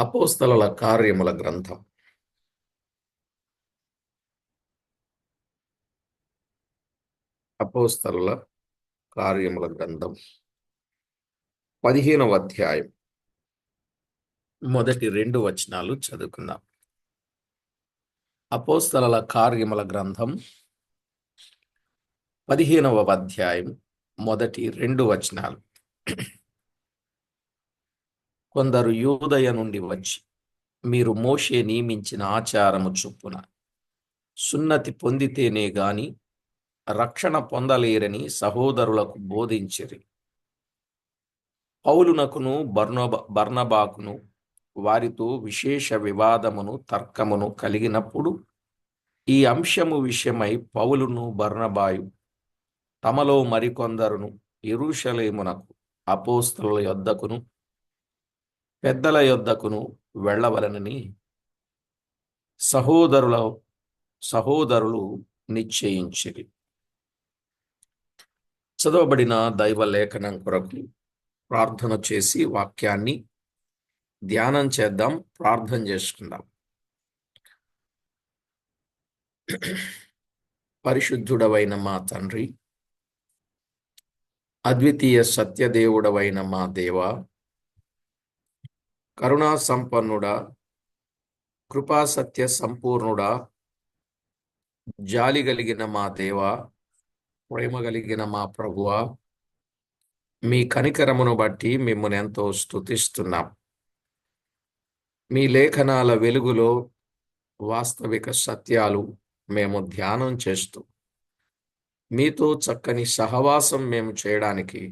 అపోస్తలుల కార్యముల గ్రంథం అపోస్తలుల కార్యముల గ్రంథం 15వ అధ్యాయం మొదటి 2 వచనాలు చదువుకుందాం. అపోస్తలుల కార్యముల గ్రంథం 15వ అధ్యాయం మొదటి 2 వచనాలు. కొందరు యూదయ నుండి వచ్చి, మీరు మోషే నియమించిన ఆచారము చొప్పున సున్నతి పొందితేనే గాని రక్షణ పొందలేరని సహోదరులకు బోధించిరి. పౌలునకును బర్నబాకును వారితో విశేష వివాదమును తర్కమును కలిగినప్పుడు ఈ అంశము విషయమై పౌలును బర్నబాయు తమలో మరికొందరును యెరూషలేమునకు అపోస్తలుల యొద్దకును పెద్దల యొద్దకును వెళ్ళవలనని సహోదరులు నిశ్చయించిరి. చదవబడిన దైవ లేఖనం కొరకు ప్రార్థన చేసి వాక్యాన్ని ధ్యానం చేద్దాం. ప్రార్థన చేసుకుందాం. పరిశుద్ధుడవైన మా తండ్రి, అద్వితీయ సత్యదేవుడవైన మా దేవా, కరుణా సంపన్నుడా, కృపా సత్య సంపూర్ణుడా, జాలి కలిగిన మా దేవా, ప్రేమ కలిగిన మా ప్రభువా, మీ కనికరమును బట్టి మిమ్మల్ని ఎంతో స్తుతిస్తున్నాం. మీ లేఖనాల వెలుగులో వాస్తవిక సత్యాలు మేము ధ్యానం చేస్తూ మీతో చక్కని సహవాసం మేము చేయడానికి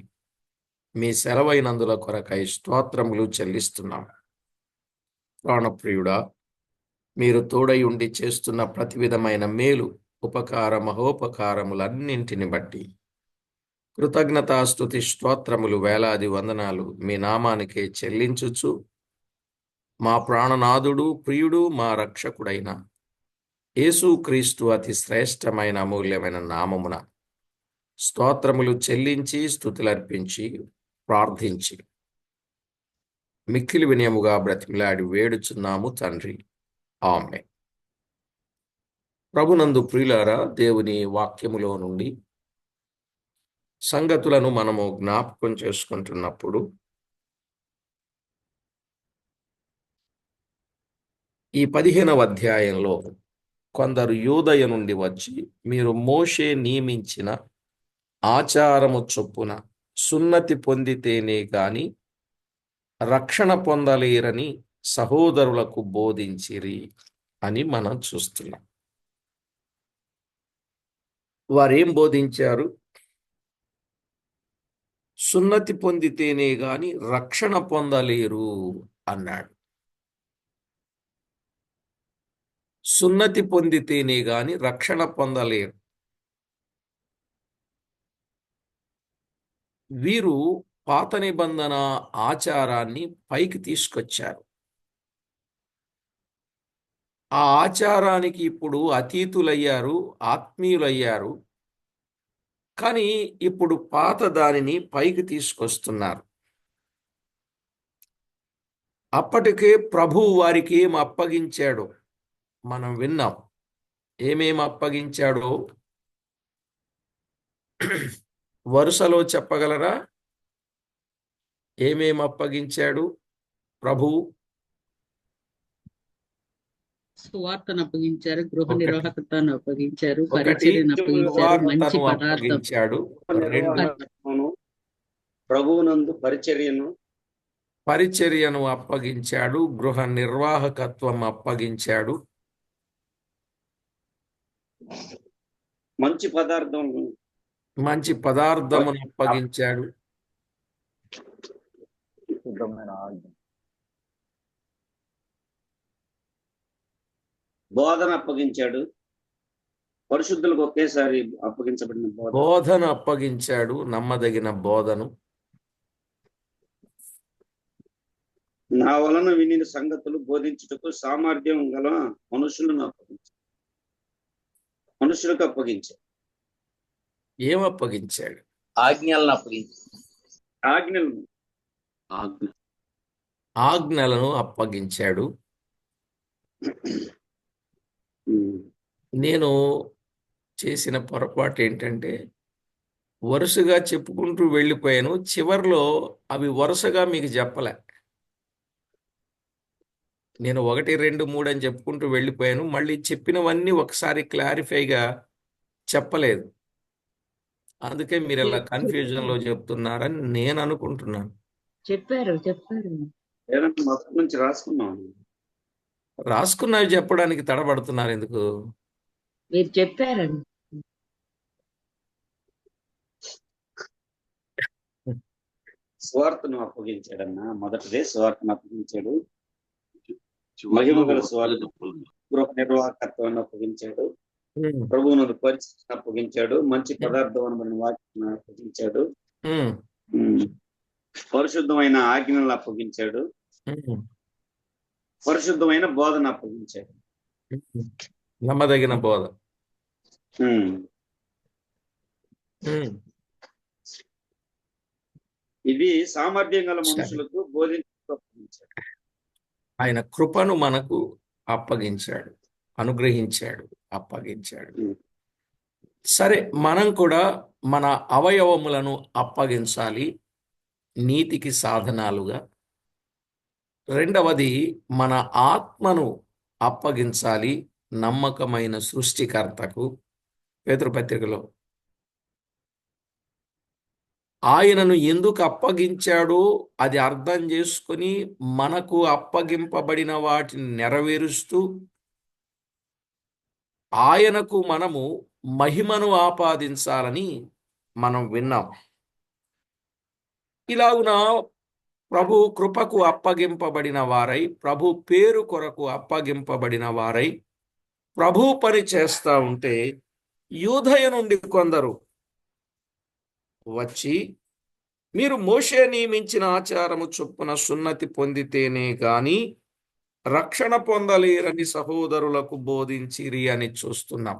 మీ సెలవైనందుల కొరకై స్తోత్రములు చెల్లిస్తున్నాం. ప్రాణప్రియుడా, మీరు తోడై ఉండి చేస్తున్న ప్రతి విధమైన మేలు ఉపకార మహోపకారములన్నింటిని బట్టి కృతజ్ఞతాస్తుతి స్తోత్రములు వేలాది వందనాలు మీ నామానికే చెల్లించుచు మా ప్రాణనాథుడు ప్రియుడు మా రక్షకుడైన యేసుక్రీస్తు అతి శ్రేష్టమైన అమూల్యమైన నామమున స్తోత్రములు చెల్లించి స్తుతులర్పించి ప్రార్థించి మిక్కిలి వినయముగా బ్రతిమిలాడి వేడుచున్నాము తండ్రి, ఆమేన్. ప్రభునందు ప్రియులారా, దేవుని వాక్యములో నుండి సంగతులను మనము జ్ఞాపకం చేసుకుంటున్నప్పుడు ఈ 15వ అధ్యాయంలో కొందరు యూదయ నుండి వచ్చి, మీరు మోషే నియమించిన ఆచారము చొప్పున సున్నతి పొందితేనే గాని రక్షణ పొందలేరని సహోదరులకు బోధించిరి అని మనం చూస్తున్నాం. వారేం బోధించారు? సున్నతి పొందితేనే గాని రక్షణ పొందలేరు అన్నాడు. సున్నతి పొందితేనే గాని రక్షణ పొందలేరు. వీరు పాత నిబంధన ఆచారాన్ని పైకి తీసుకొచ్చారు. ఆ ఆచారానికి ఇప్పుడు అతీతులయ్యారు, ఆత్మీయులయ్యారు. కానీ ఇప్పుడు పాత దానిని పైకి తీసుకొస్తున్నారు. అప్పటికే ప్రభువు వారికి ఏం అప్పగించాడో మనం విన్నాం. ఏమేం అప్పగించాడో వరుసలో చెప్పగలరా? ఏమేం అప్పగించాడు ప్రభువు? సువార్తను అప్పగించారు, గృహ నిర్వాహకతను అప్పగించారు, పరిచర్యను అప్పగించారు, మంచి అప్పగించాడు. ప్రభువునందు పరిచర్యను అప్పగించాడు, గృహ నిర్వాహకత్వం అప్పగించాడు, మంచి పదార్థమును అప్పగించాడు, బోధన అప్పగించాడు. పరిశుద్ధులకు ఒకేసారి అప్పగించబడిన బోధన అప్పగించాడు, నమ్మదగిన బోధను. నా వలన వినిన సంగతులు బోధించుటకు సామర్థ్యం గల మనుషులకు అప్పగించాడు. ఏం అప్పగించాడు? ఆజ్ఞలను ఆజ్ఞలను అప్పగించాడు. ఉమ్. నేను చేసిన పొరపాటు ఏంటంటే వరుసగా చెప్పుకుంటూ వెళ్ళిపోయాను. చివర్లో అవి వరుసగా మీకు చెప్పలే. నేను 1, 2, 3 అని చెప్పుకుంటూ వెళ్ళిపోయాను. మళ్ళీ చెప్పినవన్నీ ఒకసారి క్లారిఫైగా చెప్పలేదు. అందుకే మీరు ఇలా కన్ఫ్యూజన్లో చెప్తున్నారని నేను అనుకుంటున్నాను. చెప్పారు లేదంటే మొదటి నుంచి రాసుకున్నాం. రాసుకున్నవి చెప్పడానికి తడబడుతున్నారు ఎందుకు? మీరు చెప్పారండి. స్వార్థను అప్పగించాడన్నా. మొదటిదే స్వార్థను అప్పగించాడు. మహిమగల స్వార్థ గృహ నిర్వాహకత్వాన్ని అప్పగించాడు. ప్రభువును పరిచయం అప్పగించాడు. మంచి పదార్థమైన వాక్యాన్ని అప్పగించాడు. పరిశుద్ధమైన ఆజ్ఞలను అప్పగించాడు. పరిశుద్ధమైన బోధన అప్పగించాడు. నమ్మదగిన బోధ. ఇది సామర్థ్యం గల మనుషులకు బోధించు అప్పగించాడు. ఆయన కృపను మనకు అప్పగించాడు, అనుగ్రహించాడు, అప్పగించాడు. సరే, మనం కూడా మన అవయవములను అప్పగించాలి నీతికి సాధనాలుగా. రెండవది, మన ఆత్మను అప్పగించాలి నమ్మకమైన సృష్టికర్తకు. పేతురుపత్రికలో ఆయనను ఎందుకు అప్పగించాడో అది అర్థం చేసుకొని మనకు అప్పగింపబడిన వాటిని నెరవేరుస్తూ ఆయనకు మనము మహిమను ఆపాదించాలని మనం విన్నాం. ఇలాగున ప్రభు కృపకు అప్పగింపబడిన వారై, ప్రభు పేరు కొరకు అప్పగింపబడిన వారై ప్రభు పని చేస్తూ ఉంటే యూదయ నుండి కొందరు వచ్చి, మీరు మోషే నియమించిన ఆచారము చొప్పున సున్నతి పొందితేనే గాని రక్షణ పొందలేరని సహోదరులకు బోధించిరి అని చూస్తున్నాం.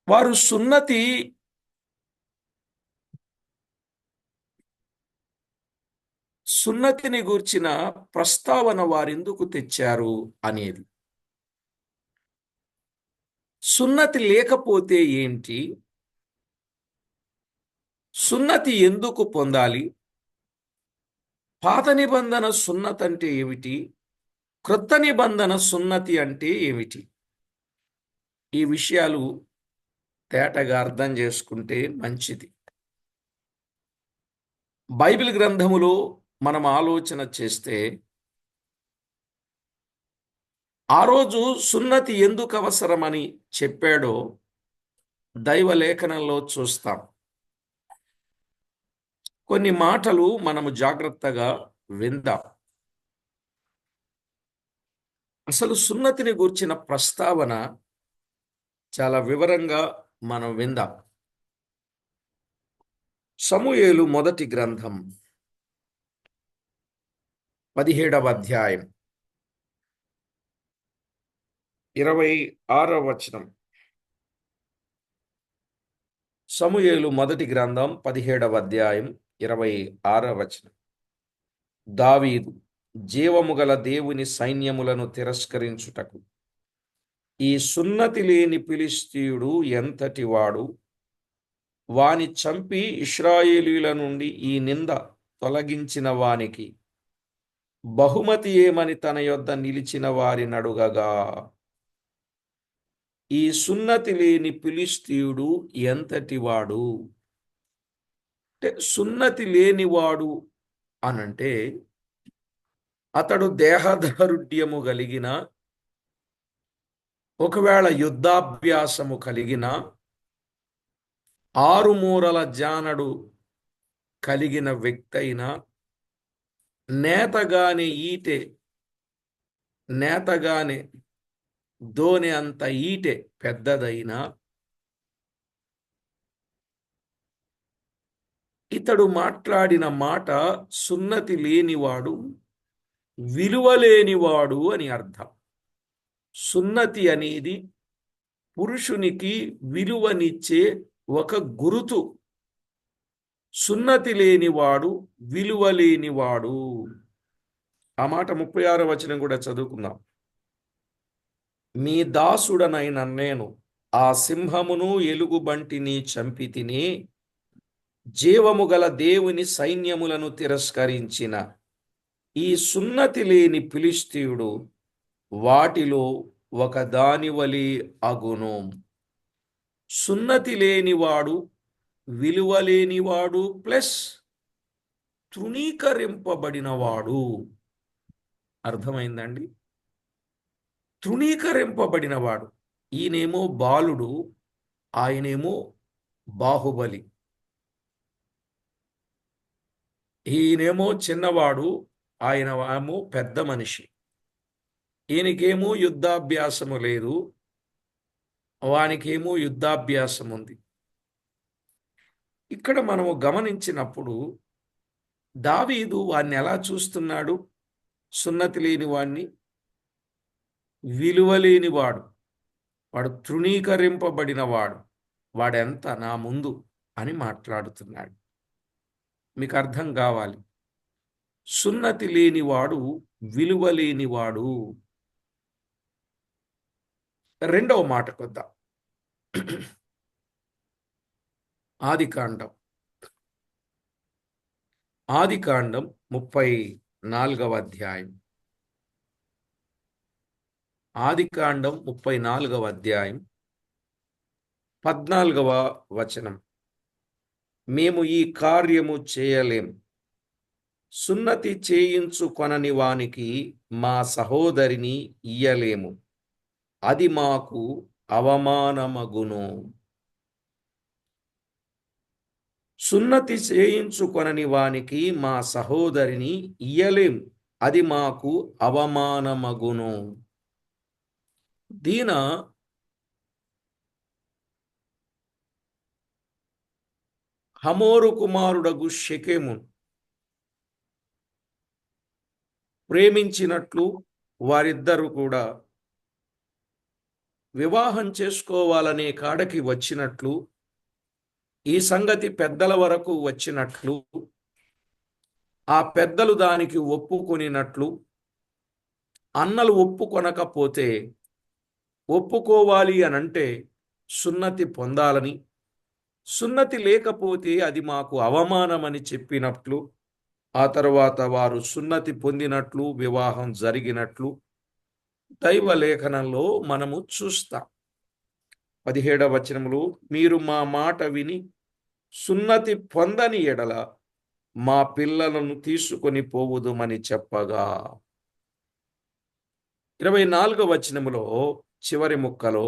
వారు సున్నతిని గూర్చిన ప్రస్తావన వారెందుకు తెచ్చారు అనేది. సున్నతి లేకపోతే ఏంటి? సున్నతి ఎందుకు పొందాలి? పాత నిబంధన సున్నతి అంటే ఏమిటి? క్రొత్త నిబంధన సున్నతి అంటే ఏమిటి? ఈ విషయాలు తేటగా అర్థం చేసుకుంటే మంచిది. బైబిల్ గ్రంథములో మనం ఆలోచన చేస్తే ఆ రోజు సున్నతి ఎందుకు అవసరమని చెప్పాడో దైవ లేఖనంలో చూస్తాం. కొన్ని మాటలు మనము జాగ్రత్తగా విందాం. అసలు సున్నతిని గూర్చిన ప్రస్తావన చాలా వివరంగా మనం విందాం. సమూయేలు మొదటి గ్రంథం 17వ అధ్యాయం 26వ వచనం. సమూయేలు మొదటి గ్రంథం 17వ అధ్యాయం 26వ వచనం. దావీదు జీవము గల దేవుని సైన్యములను తిరస్కరించుటకు ఈ సున్నతి లేని ఫిలిష్తీయుడు ఎంతటి వాడు, వాని చంపి ఇశ్రాయేలీయుల నుండి ఈ నింద తొలగించిన వానికి బహుమతి ఏమని తన యొద్ద నిలిచిన వారి నడుగగా. ఈ సున్నతి లేని ఫిలిష్తీయుడు ఎంతటి వాడు అంటే, సున్నతి లేనివాడు అనంటే అతడు దేహదారుఢ్యము కలిగిన, ఒకవేళ యుద్ధాభ్యాసము కలిగిన, 6 మూరల జానడు కలిగిన వ్యక్తి అయినా, నేతగానే దోనె అంత ఈటె పెద్దదైనా, ఇతడు మాట్లాడిన మాట సున్నతి లేనివాడు, విలువలేనివాడు అని అర్థం. సున్నతి అనేది పురుషునికి విలువనిచ్చే ఒక గురుతు. సున్నతి లేనివాడు విలువ లేనివాడు. ఆ మాట 36వ వచనం కూడా చదువుకుందాం. మీ దాసుడనైన నేను ఆ సింహమును ఎలుగుబంటిని చంపి తిని జీవము గల దేవుని సైన్యములను తిరస్కరించిన ఈ సున్నతి లేని ఫిలిష్తీయుడు వాటిలో ఒక దానివలి అగును. సున్నతి లేనివాడు, విలువ లేనివాడు ప్లస్ తృణీకరింపబడినవాడు. అర్థమైందండి? తృణీకరింపబడినవాడు. ఈయనేమో బాలుడు, ఆయనేమో బాహుబలి. ఈయనేమో చిన్నవాడు, ఆయన ఏమో పెద్ద మనిషి. ఈయనకేమో యుద్ధాభ్యాసము లేదు, వానికేమో యుద్ధాభ్యాసం ఉంది. ఇక్కడ మనము గమనించినప్పుడు దావీదు వాణ్ణి ఎలా చూస్తున్నాడు? సున్నతి లేని వాణ్ణి, విలువ లేనివాడు, వాడు తృణీకరింపబడినవాడు, వాడెంత నా ముందు అని మాట్లాడుతున్నాడు. మీకు అర్థం కావాలి. సున్నతి లేనివాడు, విలువ లేనివాడు. రెండవ మాటకొద్దాం. ఆదికాండం 34వ అధ్యాయం. ఆదికాండం 34వ అధ్యాయం 14వ వచనం. మేము ఈ కార్యము చేయలేం, సున్నతి చేయించుకొనని వానికి మా సహోదరిని ఇయ్యలేము, అది మాకు అవమానమగును. సున్నతి చేయించుకొనని వానికి మా సహోదరిని ఇయ్యలేం, అది మాకు అవమానమగును. దీన హమోరు కుమారుడగు షెకెము ప్రేమించినట్లు వారిద్దరూ కూడా వివాహం చేసుకోవాలనే కాడకి వచ్చినట్లు, ఈ సంగతి పెద్దల వరకు వచ్చినట్లు, ఆ పెద్దలు దానికి ఒప్పుకొనినట్లు, అన్నలు ఒప్పుకొనకపోతే ఒప్పుకోవాలి అనంటే సున్నతి పొందాలని, సున్నతి లేకపోతే అది మాకు అవమానమని చెప్పినట్లు, ఆ తరువాత వారు సున్నతి పొందినట్లు, వివాహం జరిగినట్లు దైవ లేఖనంలో మనము చూస్తాం. 17వ వచనంలో, మీరు మా మాట విని సున్నతి పొందని ఎడల మా పిల్లలను తీసుకొని పోవుదుమని చెప్పగా, 24వ వచనములో చివరి ముక్కలో,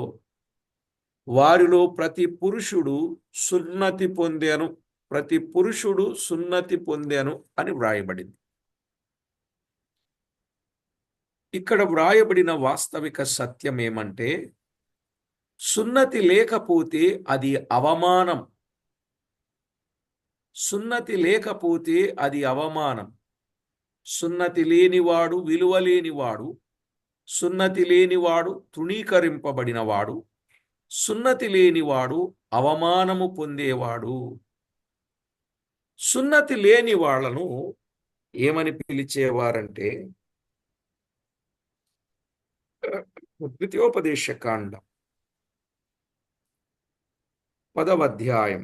వారిలో ప్రతి పురుషుడు సున్నతి పొందెను, ప్రతి పురుషుడు సున్నతి పొందెను అని వ్రాయబడింది. ఇక్కడ వ్రాయబడిన వాస్తవిక సత్యం ఏమంటే, సున్నతి లేకపోతే అది అవమానం. సున్నతి లేకపోతే అది అవమానం. సున్నతి లేనివాడు విలువ లేనివాడు, సున్నతి లేనివాడు తృణీకరింపబడినవాడు, సున్నతి లేనివాడు అవమానము పొందేవాడు. సున్నతి లేని వాళ్లను ఏమని పిలిచేవారంటే, ద్వితీయోపదేశకాండం 10వ అధ్యాయం,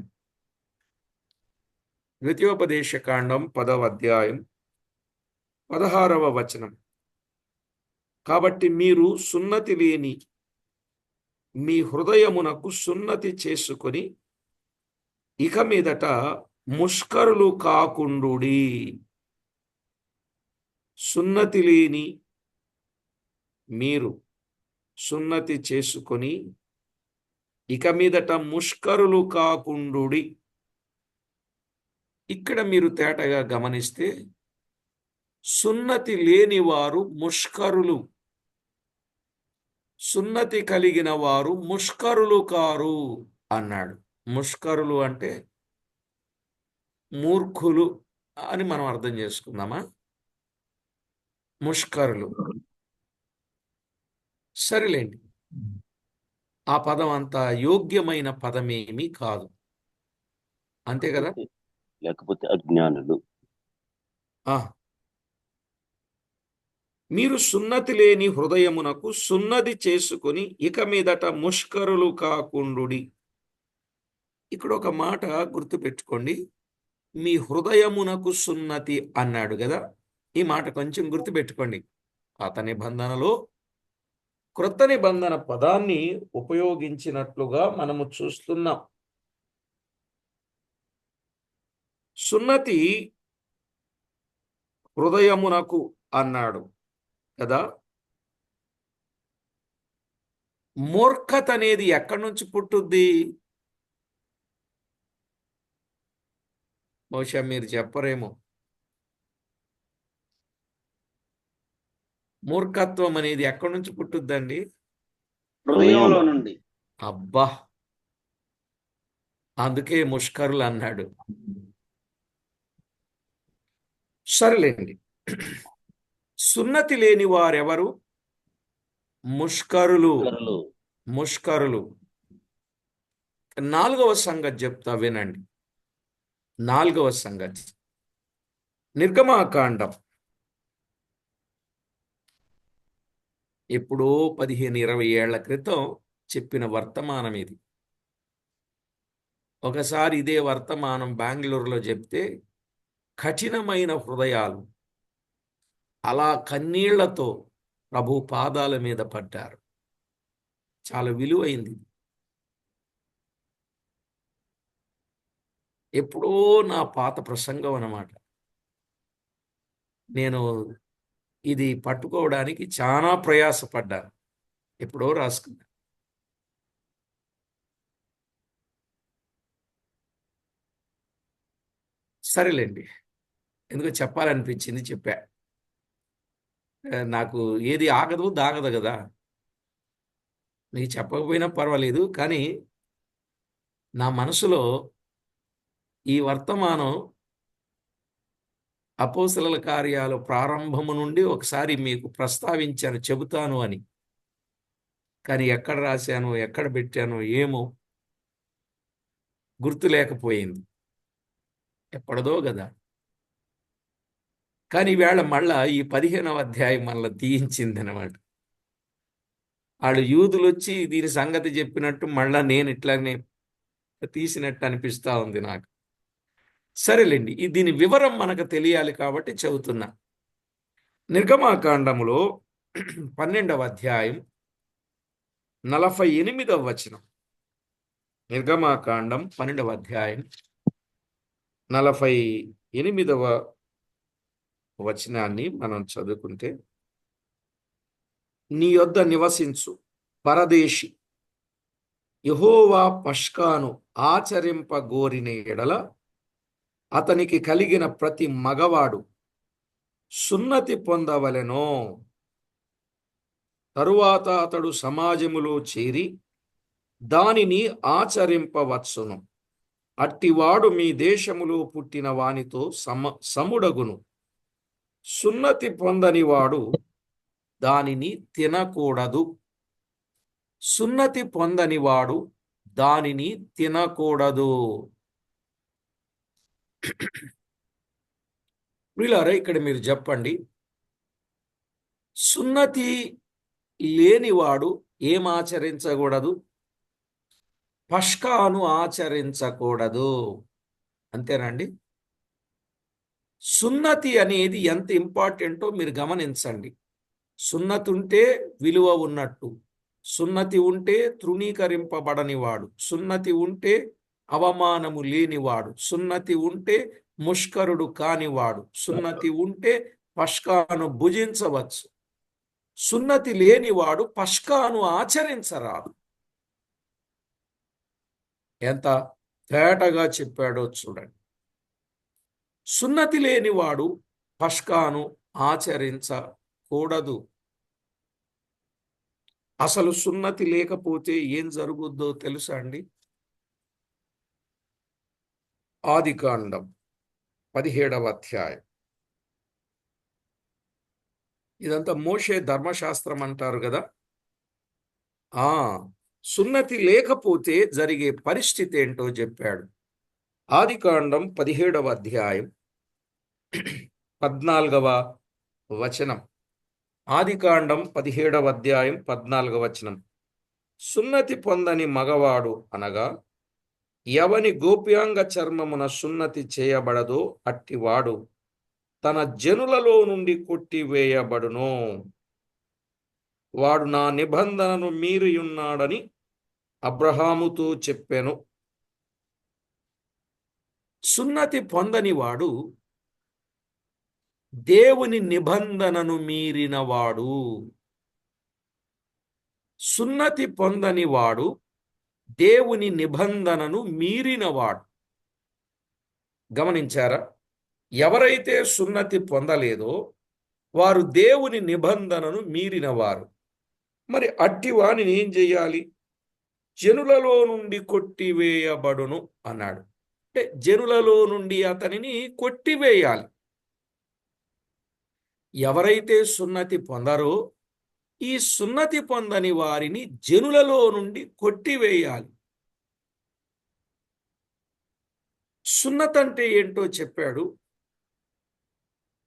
ద్వితీయోపదేశకాండం 10వ అధ్యాయం 16వ వచనం. కాబట్టి మీరు సున్నతి లేని మీ హృదయమునకు సున్నతి చేసుకొని ఇక మీదట ముష్కరులు కాకుండుడి. సున్నతి లేని మీరు సున్నతి చేసుకొని ఇక మీదట ముష్కరులు కాకుండుడి. ఇక్కడ మీరు తేటగా గమనిస్తే, సున్నతి లేని వారు ముష్కరులు, సున్నతి కలిగిన వారు ముష్కరులు కారు అన్నాడు. ముష్కరులు అంటే మూర్ఖులు అని మనం అర్థం చేసుకుందామా? ముష్కరులు. సరిలేండి, ఆ పదం అంత యోగ్యమైన పదమేమీ కాదు, అంతే కదా? లేకపోతే అజ్ఞానులు. ఆ, మీరు సున్నతి లేని హృదయమునకు సున్నతి చేసుకొని ఇక మీదట ముష్కరులు కాకుండుడి. ఇక్కడ ఒక మాట గుర్తుపెట్టుకోండి. మీ హృదయమునకు సున్నతి అన్నాడు కదా. ఈ మాట కొంచెం గుర్తుపెట్టుకోండి. పాత నిబంధనలో క్రొత్త నిబంధన పదాన్ని ఉపయోగించినట్లుగా మనము చూస్తున్నాం. సున్నతి హృదయమునకు అన్నాడు కదా. మూర్ఖత అనేది ఎక్కడి నుంచి పుట్టుద్ది? బహుశా మీరు చెప్పరేమో. మూర్ఖత్వం అనేది ఎక్కడి నుంచి పుట్టుద్దండి? హృదయంలో నుండి. అబ్బా, అందుకే ముష్కరులు అన్నాడు. సరేలేండి. సున్నతి లేని వారెవరు? ముష్కరులు. ఇతరులు ముష్కరులు. 4వ సంగతి చెప్తా వినండి. 4వ సంగతి నిర్గమాకాండం. ఎప్పుడో 15-20 ఏళ్ల క్రితం చెప్పిన వర్తమానం ఇది. ఒకసారి ఇదే వర్తమానం బెంగళూరులో చెప్తే కఠినమైన హృదయాలు అలా కన్నీళ్లతో ప్రభు పాదాల మీద పడ్డారు. చాలా విలువైంది. ఎప్పుడో నా పాత ప్రసంగం అన్నమాట. నేను ఇది పట్టుకోవడానికి చాలా ప్రయాసపడ్డాను. ఎప్పుడో రాసుకున్నా. సరేలేండి, ఎందుకో చెప్పాలనిపించింది, చెప్పా. నాకు ఏది ఆగదు దాగదు కదా. మీకు చెప్పకపోయినా పర్వాలేదు, కానీ నా మనసులో ఈ వర్తమానం అపోస్తలుల కార్యాలు ప్రారంభము నుండి ఒకసారి మీకు ప్రస్తావించాను, చెబుతాను అని. కానీ ఎక్కడ రాశాను, ఎక్కడ పెట్టాను ఏమో గుర్తు లేకపోయింది. ఎప్పటిదో కదా. కానీ ఈవేళ మళ్ళా ఈ 15వ అధ్యాయం మళ్ళీ తీయించింది అనమాట. వాళ్ళు యూదులు వచ్చి దీని సంగతి చెప్పినట్టు మళ్ళా నేను ఇట్లానే తీసినట్టు అనిపిస్తా ఉంది నాకు. సరేలేండి, దీని వివరం మనకు తెలియాలి కాబట్టి చెబుతున్నా. నిర్గమాకాండములో 12వ అధ్యాయం 48వ వచనం. నిర్గమాకాండం 12వ అధ్యాయం 48వ వచనాన్ని మనం చదువుకుంటే, నీ యొద్ద నివసించు పరదేశి యెహోవా పస్కాను ఆచరింపగోరిన ఎడల అతనికి కలిగిన ప్రతి మగవాడు సున్నతి పొందవలెనో. తరువాత అతడు సమాజములో చేరి దానిని ఆచరింపవచ్చును. అట్టివాడు మీ దేశములో పుట్టిన వానితో సముడగును. సున్నతి పొందని వాడు దానిని తినకూడదు. సున్నతి పొందని వాడు దానిని తినకూడదు. ప్రియులారా, ఇక్కడ మీరు చెప్పండి, సున్నతి లేనివాడు ఏం ఆచరించకూడదు? పస్కాను ఆచరించకూడదు. అంతేనండి. సున్నతి అనేది ఎంత ఇంపార్టెంటో మీరు గమనించండి. సున్నతి ఉంటే విలువ ఉన్నట్టు, సున్నతి ఉంటే తృణీకరింపబడనివాడు, సున్నతి ఉంటే అవమానము లేనివాడు, సున్నతి ఉంటే ముష్కరుడు కానివాడు, సున్నతి ఉంటే పస్కాను భుజించవచ్చు. సున్నతి లేనివాడు పస్కాను ఆచరించరాదు. ఎంత తేటగా చెప్పాడో చూడండి. సున్నతి లేనివాడు పస్కాను ఆచరించకూడదు. అసలు సున్నతి లేకపోతే ఏం జరుగుద్దో తెలుసా అండి? ఆదికాండం 17వ అధ్యాయం. ఇదంతా మోషే ధర్మశాస్త్రం అంటారు కదా. సున్నతి లేకపోతే జరిగే పరిస్థితి ఏంటో చెప్పాడు. ఆదికాండం 17వ అధ్యాయం 14వ వచనం. ఆదికాండం 17వ అధ్యాయం 14వ వచనం. సున్నతి పొందని మగవాడు అనగా ఎవని గోప్యాంగ చర్మమున సున్నతి చేయబడదో అట్టివాడు తన జనులలో నుండి కొట్టివేయబడును. వాడు నా నిబంధనను మీరియున్నాడని అబ్రహాముతో చెప్పెను. సున్నతి పొందని వాడు దేవుని నిబంధనను మీరినవాడు. సున్నతి పొందని వాడు దేవుని నిబంధనను మీరినవాడు. గమనించారా? ఎవరైతే సున్నతి పొందలేదో వారు దేవుని నిబంధనను మీరినవారు. మరి అట్టి వానిని ఏం చెయ్యాలి? జనులలో నుండి కొట్టివేయబడును అన్నాడు. అంటే జనులలో నుండి అతనిని కొట్టివేయాలి. ఎవరైతే సున్నతి పొందరో ఈ సున్నతి పొందని వారిని జనులలో నుండి కొట్టివేయాలి. సున్నతి అంటే ఏంటో చెప్పాడు.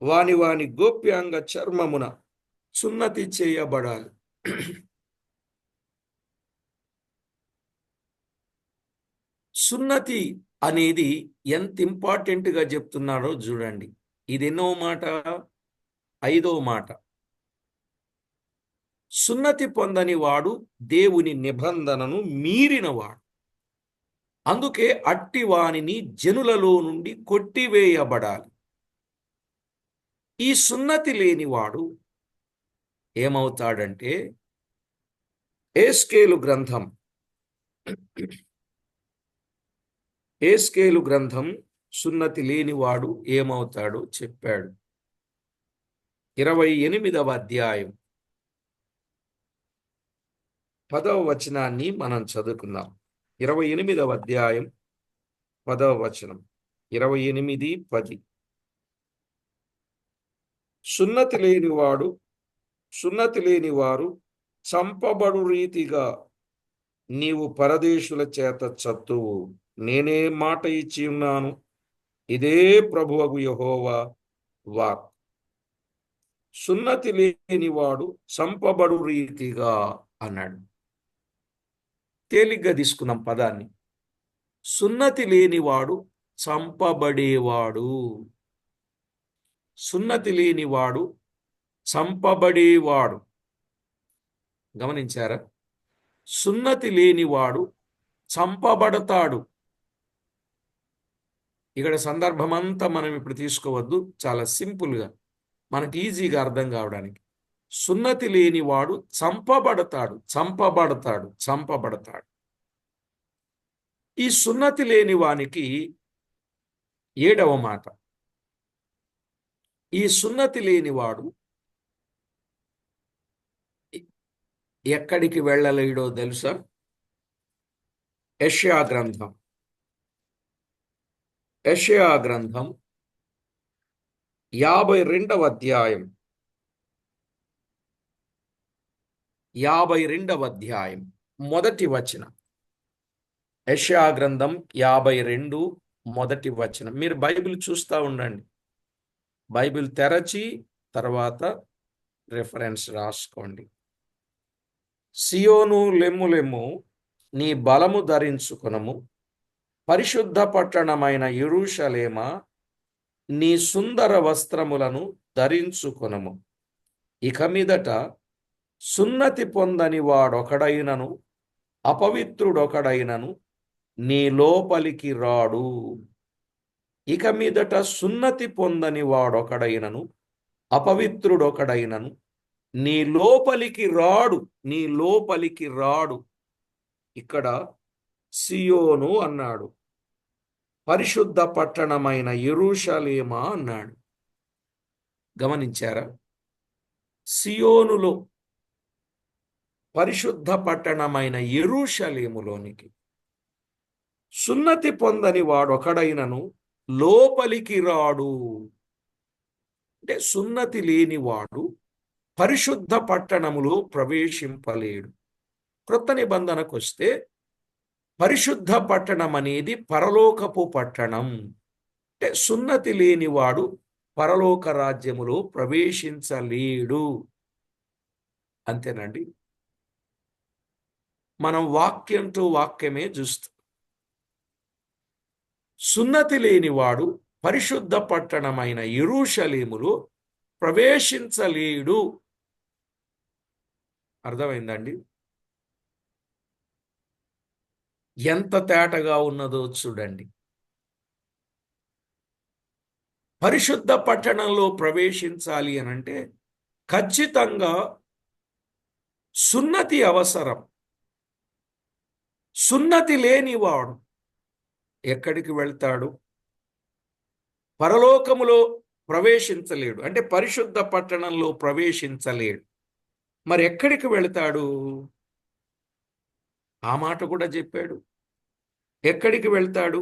వాని వాని గోప్యాంగ చర్మమున సున్నతి చేయబడాలి. సున్నతి అనేది ఎంత ఇంపార్టెంట్గా చెప్తున్నాడో చూడండి. ఇది ఎన్నో మాట? 5వ మాట. సున్నతి పొందని వాడు దేవుని నిబంధనను మీరినవాడు. అందుకే అట్టి వానిని జనులలో నుండి కొట్టివేయబడాలి. ఈ సున్నతి లేనివాడు ఏమవుతాడంటే, ఏస్కేలు గ్రంథం సున్నతి లేనివాడు ఏమవుతాడో చెప్పాడు. 28వ అధ్యాయం 10వ వచనాన్ని మనం చదువుకుందాం. 28వ అధ్యాయం 10వ వచనం. 28, 10. సున్నతి లేనివారు చంపబడు రీతిగా నీవు పరదేశుల చేత చత్తువు. నేనే మాట ఇచ్చి ఉన్నాను. ఇదే ప్రభువగు యెహోవా వాక్. సున్నతి లేనివాడు చంపబడు రీతిగా అన్నాడు. తేలిగ్గా తీసుకున్నాం పదాన్ని. సున్నతి లేనివాడు చంపబడేవాడు. సున్నతి లేనివాడు చంపబడేవాడు. గమనించారా? సున్నతి లేనివాడు చంపబడతాడు. ఇక్కడ సందర్భమంతా మనం ఇప్పుడు తీసుకోవద్దు, చాలా సింపుల్గా మనకి ఈజీగా అర్థం కావడానికి. సున్నతి లేనివాడు చంపబడతాడు. ఈ సున్నతి లేని వానికి 7వ మాట. ఈ సున్నతి లేనివాడు ఎక్కడికి వెళ్ళలేడో తెలుసా? యెషయా గ్రంథం 52వ అధ్యాయం 1వ వచనం. యెషయా గ్రంథం 52 1వ వచనం. మీరు బైబిల్ చూస్తూ ఉండండి. బైబిల్ తెరచి తర్వాత రెఫరెన్స్ రాసుకోండి. సియోను లెమ్ము లెమ్ము, నీ బలము ధరించుకొనము. పరిశుద్ధ పట్టణమైన యెరూషలేమా, నీ సుందర వస్త్రములను ధరించుకొనము. ఇక మీదట సున్నతి పొందని వాడొకడైనను అపవిత్రుడొకడైనను నీ లోపలికి రాడు. ఇక మీదట సున్నతి పొందని వాడొకడైనను అపవిత్రుడొకడైనను నీ లోపలికి రాడు. ఇక్కడ సియోను అన్నాడు, పరిశుద్ధ పట్టణమైన యెరూషలేమా అన్నాడు. గమనించారా? సియోనులో పరిశుద్ధ పట్టణమైన యెరూషలేములోనికి సున్నతి పొందని వాడొకడైనను లోపలికి రాడు. అంటే సున్నతి లేనివాడు పరిశుద్ధ పట్టణములో ప్రవేశింపలేడు. క్రొత్త నిబంధనకు వస్తే పరిశుద్ధ పట్టణం అనేది పరలోకపు పట్టణం. అంటే సున్నతి లేనివాడు పరలోక రాజ్యములో ప్రవేశించలేడు. అంతేనండి. మనం వాక్యంతో వాక్యమే చూస్తాం. సున్నతి లేనివాడు పరిశుద్ధ పట్టణమైన యెరూషలేములో ప్రవేశించలేడు. అర్థమైందండి? ఎంత తేటగా ఉన్నదో చూడండి. పరిశుద్ధ పట్టణంలో ప్రవేశించాలి అనంటే ఖచ్చితంగా సున్నతి అవసరం. సున్నతి లేనివాడు ఎక్కడికి వెళ్తాడు? పరలోకములో ప్రవేశించలేడు. అంటే పరిశుద్ధ పట్టణంలో ప్రవేశించలేడు. మరి ఎక్కడికి వెళ్తాడు? ఆ మాట కూడా చెప్పాడు. ఎక్కడికి వెళ్తాడు?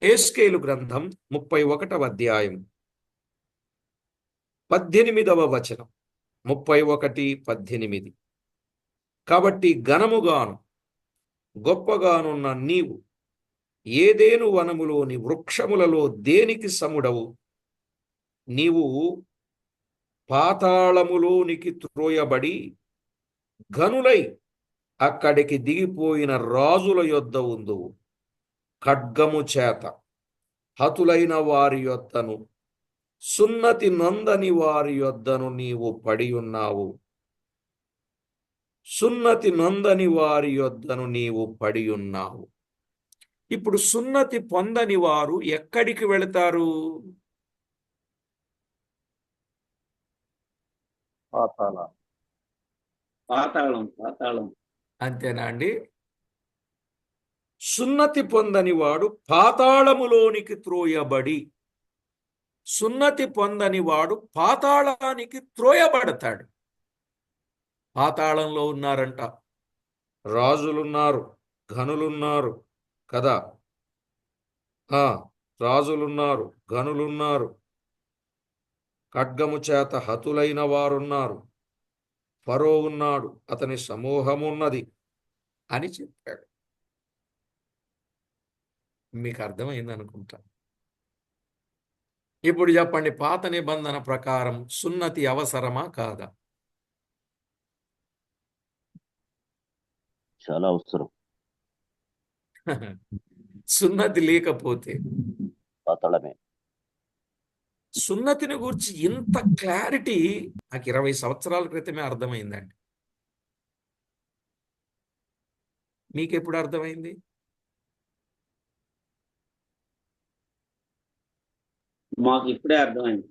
యెహెజ్కేలు గ్రంథం 31వ అధ్యాయం 18వ వచనం. 31:18. కాబట్టి ఘనముగాను గొప్పగానున్న నీవు ఏదేను వనములోని వృక్షములలో దేనికి సముడవు? నీవు పాతాళములోనికి త్రోయబడి గనులై అక్కడికి దిగిపోయిన రాజుల యొద్ద ఉందువు. ఖడ్గము చేత హతులైన వారి యొద్దను సున్నతి నొందని వారి యొద్దను నీవు పడి ఉన్నావు. సున్నతి నొందని వారి యొద్దను నీవు పడి ఉన్నావు. ఇప్పుడు సున్నతి పొందని వారు ఎక్కడికి వెళతారు? పాతాళం. అంతేనా అండి? సున్నతి పొందని వాడు పాతాళములోనికి త్రోయబడి, సున్నతి పొందని వాడు పాతాళానికి త్రోయబడతాడు. పాతాళంలో ఉన్నారంట. రాజులున్నారు, ఘనులున్నారు కదా. రాజులున్నారు, ఘనులున్నారు, ఖడ్గము చేత హతులైన వారున్నారు, ఫరో ఉన్నాడు, అతని సమూహమున్నది అని చెప్పాడు. మీకు అర్థమైంది అనుకుంటా. ఇప్పుడు చెప్పండి, పాత నిబంధన ప్రకారం సున్నతి అవసరమా కాదా? చాలా అవసరం. సున్నతి లేకపోతే పాతాళమే. సున్నతిని గురించి ఇంత క్లారిటీ నాకు 20 సంవత్సరాల క్రితమే అర్థమైందండి. మీకెప్పుడు అర్థమైంది? మాకు ఇప్పుడే అర్థమైంది.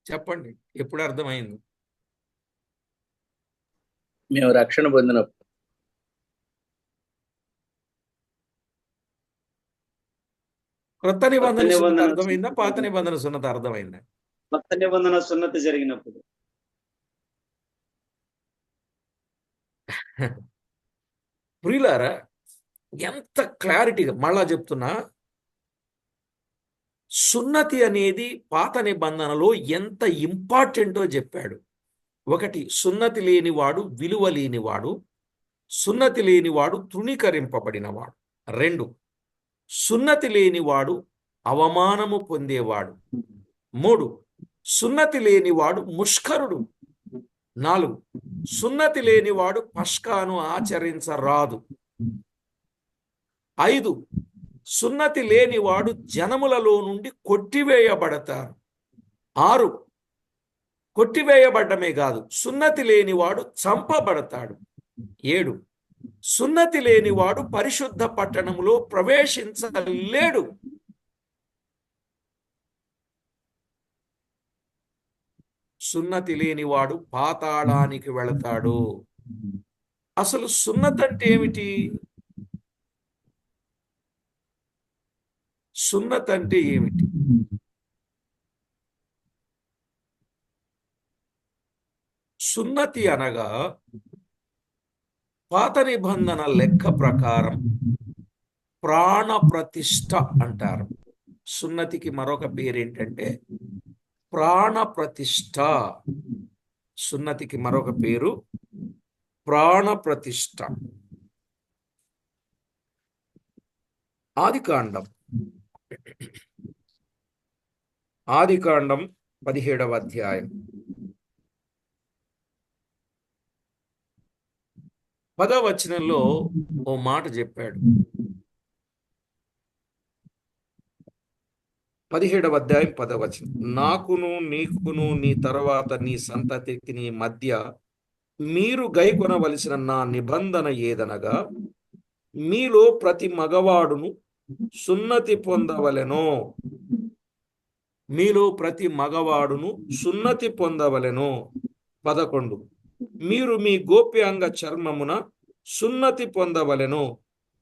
చెప్పండి, ఎప్పుడు అర్థమైంది? మేము రక్షణ పొందినప్పుడు. క్రొత్త నిబంధన సున్నతి నిబంధన అర్థమైందా? పాత సున్నతి నిబంధన సున్నతి అర్థమైందా? కొత్త నిబంధన సున్నతి జరిగినప్పుడు. ప్రియులారా, ఎంత క్లారిటీగా మళ్ళా చెప్తున్నా, సున్నతి అనేది పాత నిబంధనలో ఎంత ఇంపార్టెంటో చెప్పాడు. ఒకటి, సున్నతి లేనివాడు విలువ లేనివాడు, సున్నతి లేనివాడు తృణీకరింపబడినవాడు. 2, సున్నతి లేనివాడు అవమానము పొందేవాడు. 3, సున్నతి లేనివాడు ముష్కరుడు. 4, సున్నతి లేనివాడు పస్కాను ఆచరించరాదు. 5, సున్నతి లేనివాడు జనములలో నుండి కొట్టివేయబడతారు. 6, కొట్టివేయబడ్డమే కాదు, సున్నతి లేనివాడు చంపబడతాడు. 7, సున్నతి లేనివాడు పరిశుద్ధ పట్టణములో ప్రవేశించలేడు. సున్నతి లేనివాడు పాతాళానికి వెళతాడు. అసలు సున్నతి అంటే ఏమిటి? సున్నతి అంటే ఏమిటి? సున్నతి అనగా పాత నిబంధన లెక్క ప్రకారం ప్రాణ ప్రతిష్ఠ అంటారు. సున్నతికి మరొక పేరేంటంటే ప్రాణ ప్రతిష్ఠ. సున్నతికి మరొక పేరు ప్రాణ ప్రతిష్ఠ. ఆదికాండం 17వ అధ్యాయం 10వ వచనంలో ఓ మాట చెప్పాడు. 17వ అధ్యాయం 10వ వచనం, నాకును నీకును నీ తర్వాత నీ సంతతికి నీ మధ్య మీరు గైకొనవలసిన నా నిబంధన ఏదనగా, మీలో ప్రతి మగవాడును సున్నతి పొందవలెను. మీలో ప్రతి మగవాడును సున్నతి పొందవలెను. 11, మీరు మీ గోప్యాంగ చర్మమున సున్నతి పొందవలెను.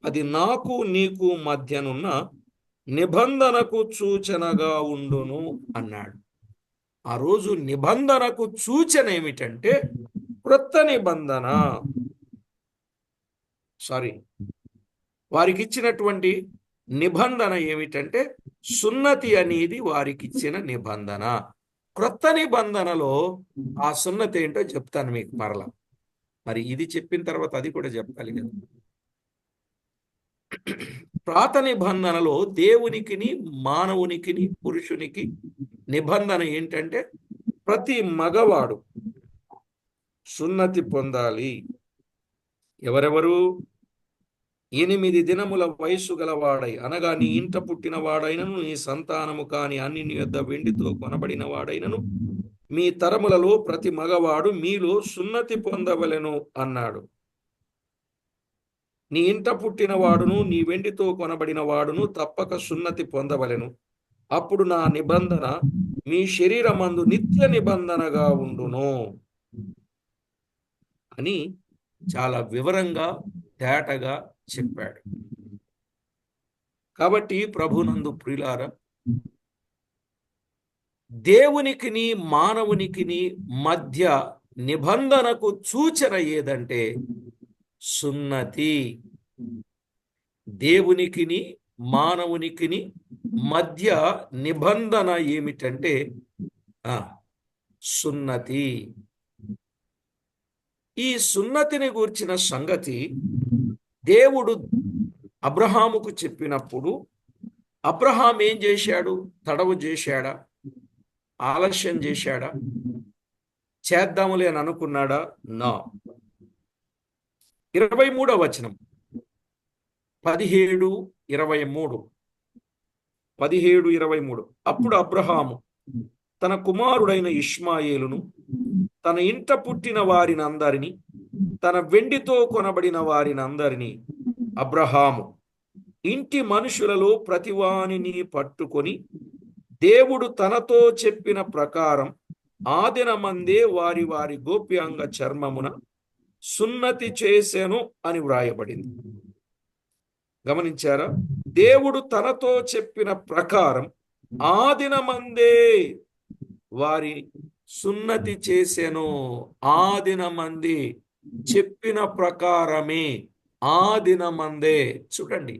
అది నాకు నీకు మధ్యనున్న నిబంధనకు సూచనగా ఉండును అన్నాడు. ఆ రోజు నిబంధనకు సూచన ఏమిటంటే క్రొత్త నిబంధన. వారికి ఇచ్చినటువంటి నిబంధన ఏమిటంటే సున్నతి అనేది వారికి ఇచ్చిన నిబంధన. క్రొత్త నిబంధనలో ఆ సున్నతి ఏంటో చెప్తాను మీకు మరలా. మరి ఇది చెప్పిన తర్వాత అది కూడా చెప్పాలి కదా. పాత నిబంధనలో దేవునికిని మానవునికిని పురుషునికి నిబంధన ఏంటంటే ప్రతి మగవాడు సున్నతి పొందాలి. ఎవరెవరు? 8 దినముల వయస్సు గలవాడై, అనగా నీ ఇంట పుట్టిన వాడైనను, నీ సంతానము కాని అన్ని నీ యొద్ద వెండితో కొనబడిన వాడైనను, మీ తరములలో ప్రతి మగవాడు మీలో సున్నతి పొందవలెను అన్నాడు. నీ ఇంట పుట్టిన వాడును నీ వెండితో కొనబడిన వాడును తప్పక సున్నతి పొందవలెను. అప్పుడు నా నిబంధన మీ శరీరమందు నిత్య నిబంధనగా ఉండును అని చాలా వివరంగా తేటగా చెప్పాడు. కాబట్టి ప్రభునందు ప్రియులారా, దేవునికిని మానవునికిని మధ్య నిబంధనకు సూచన ఏదంటే సున్నతి. దేవునికిని మానవునికిని మధ్య నిబంధన ఏమిటంటే సున్నతి. ఈ సున్నతిని గూర్చిన సంగతి దేవుడు అబ్రహాముకు చెప్పినప్పుడు అబ్రహాం ఏం చేశాడు? తడవు చేశాడా? ఆలస్యం చేశాడా? చేద్దాములే అని అనుకున్నాడా? నా 23వ వచనం 17:23. అప్పుడు అబ్రహాము తన కుమారుడైన ఇష్మాయేలును, తన ఇంట పుట్టిన వారినందరినీ, తన వెండితో కొనబడిన వారినందరినీ అబ్రహాము ఇంటి మనుషులలో ప్రతివానిని పట్టుకొని దేవుడు తనతో చెప్పిన ప్రకారం ఆ దినమందే వారి వారి గోప్యాంగ చర్మమున సున్నతి చేసెను అని వ్రాయబడింది. గమనించారా? దేవుడు తనతో చెప్పిన ప్రకారం ఆ దినమందే వారి సున్నతి చేసెను. ఆ దినమందే, చెప్పిన ప్రకారమే, ఆ దినమందే. చూడండి,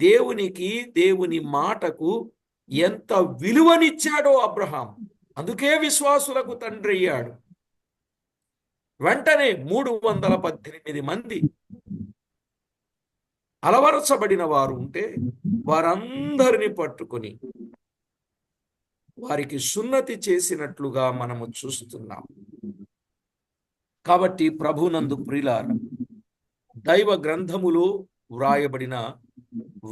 దేవునికి, దేవుని మాటకు ఎంత విలువనిచ్చాడో అబ్రహాం. అందుకే విశ్వాసులకు తండ్రి అయ్యాడు. వెంటనే 318 మంది అలవరచబడిన వారు ఉంటే వారందరిని పట్టుకొని వారికి సున్నతి చేసినట్లుగా మనము చూస్తున్నాం. కాబట్టి ప్రభునందు ప్రియులారా, దైవ గ్రంథములో వ్రాయబడిన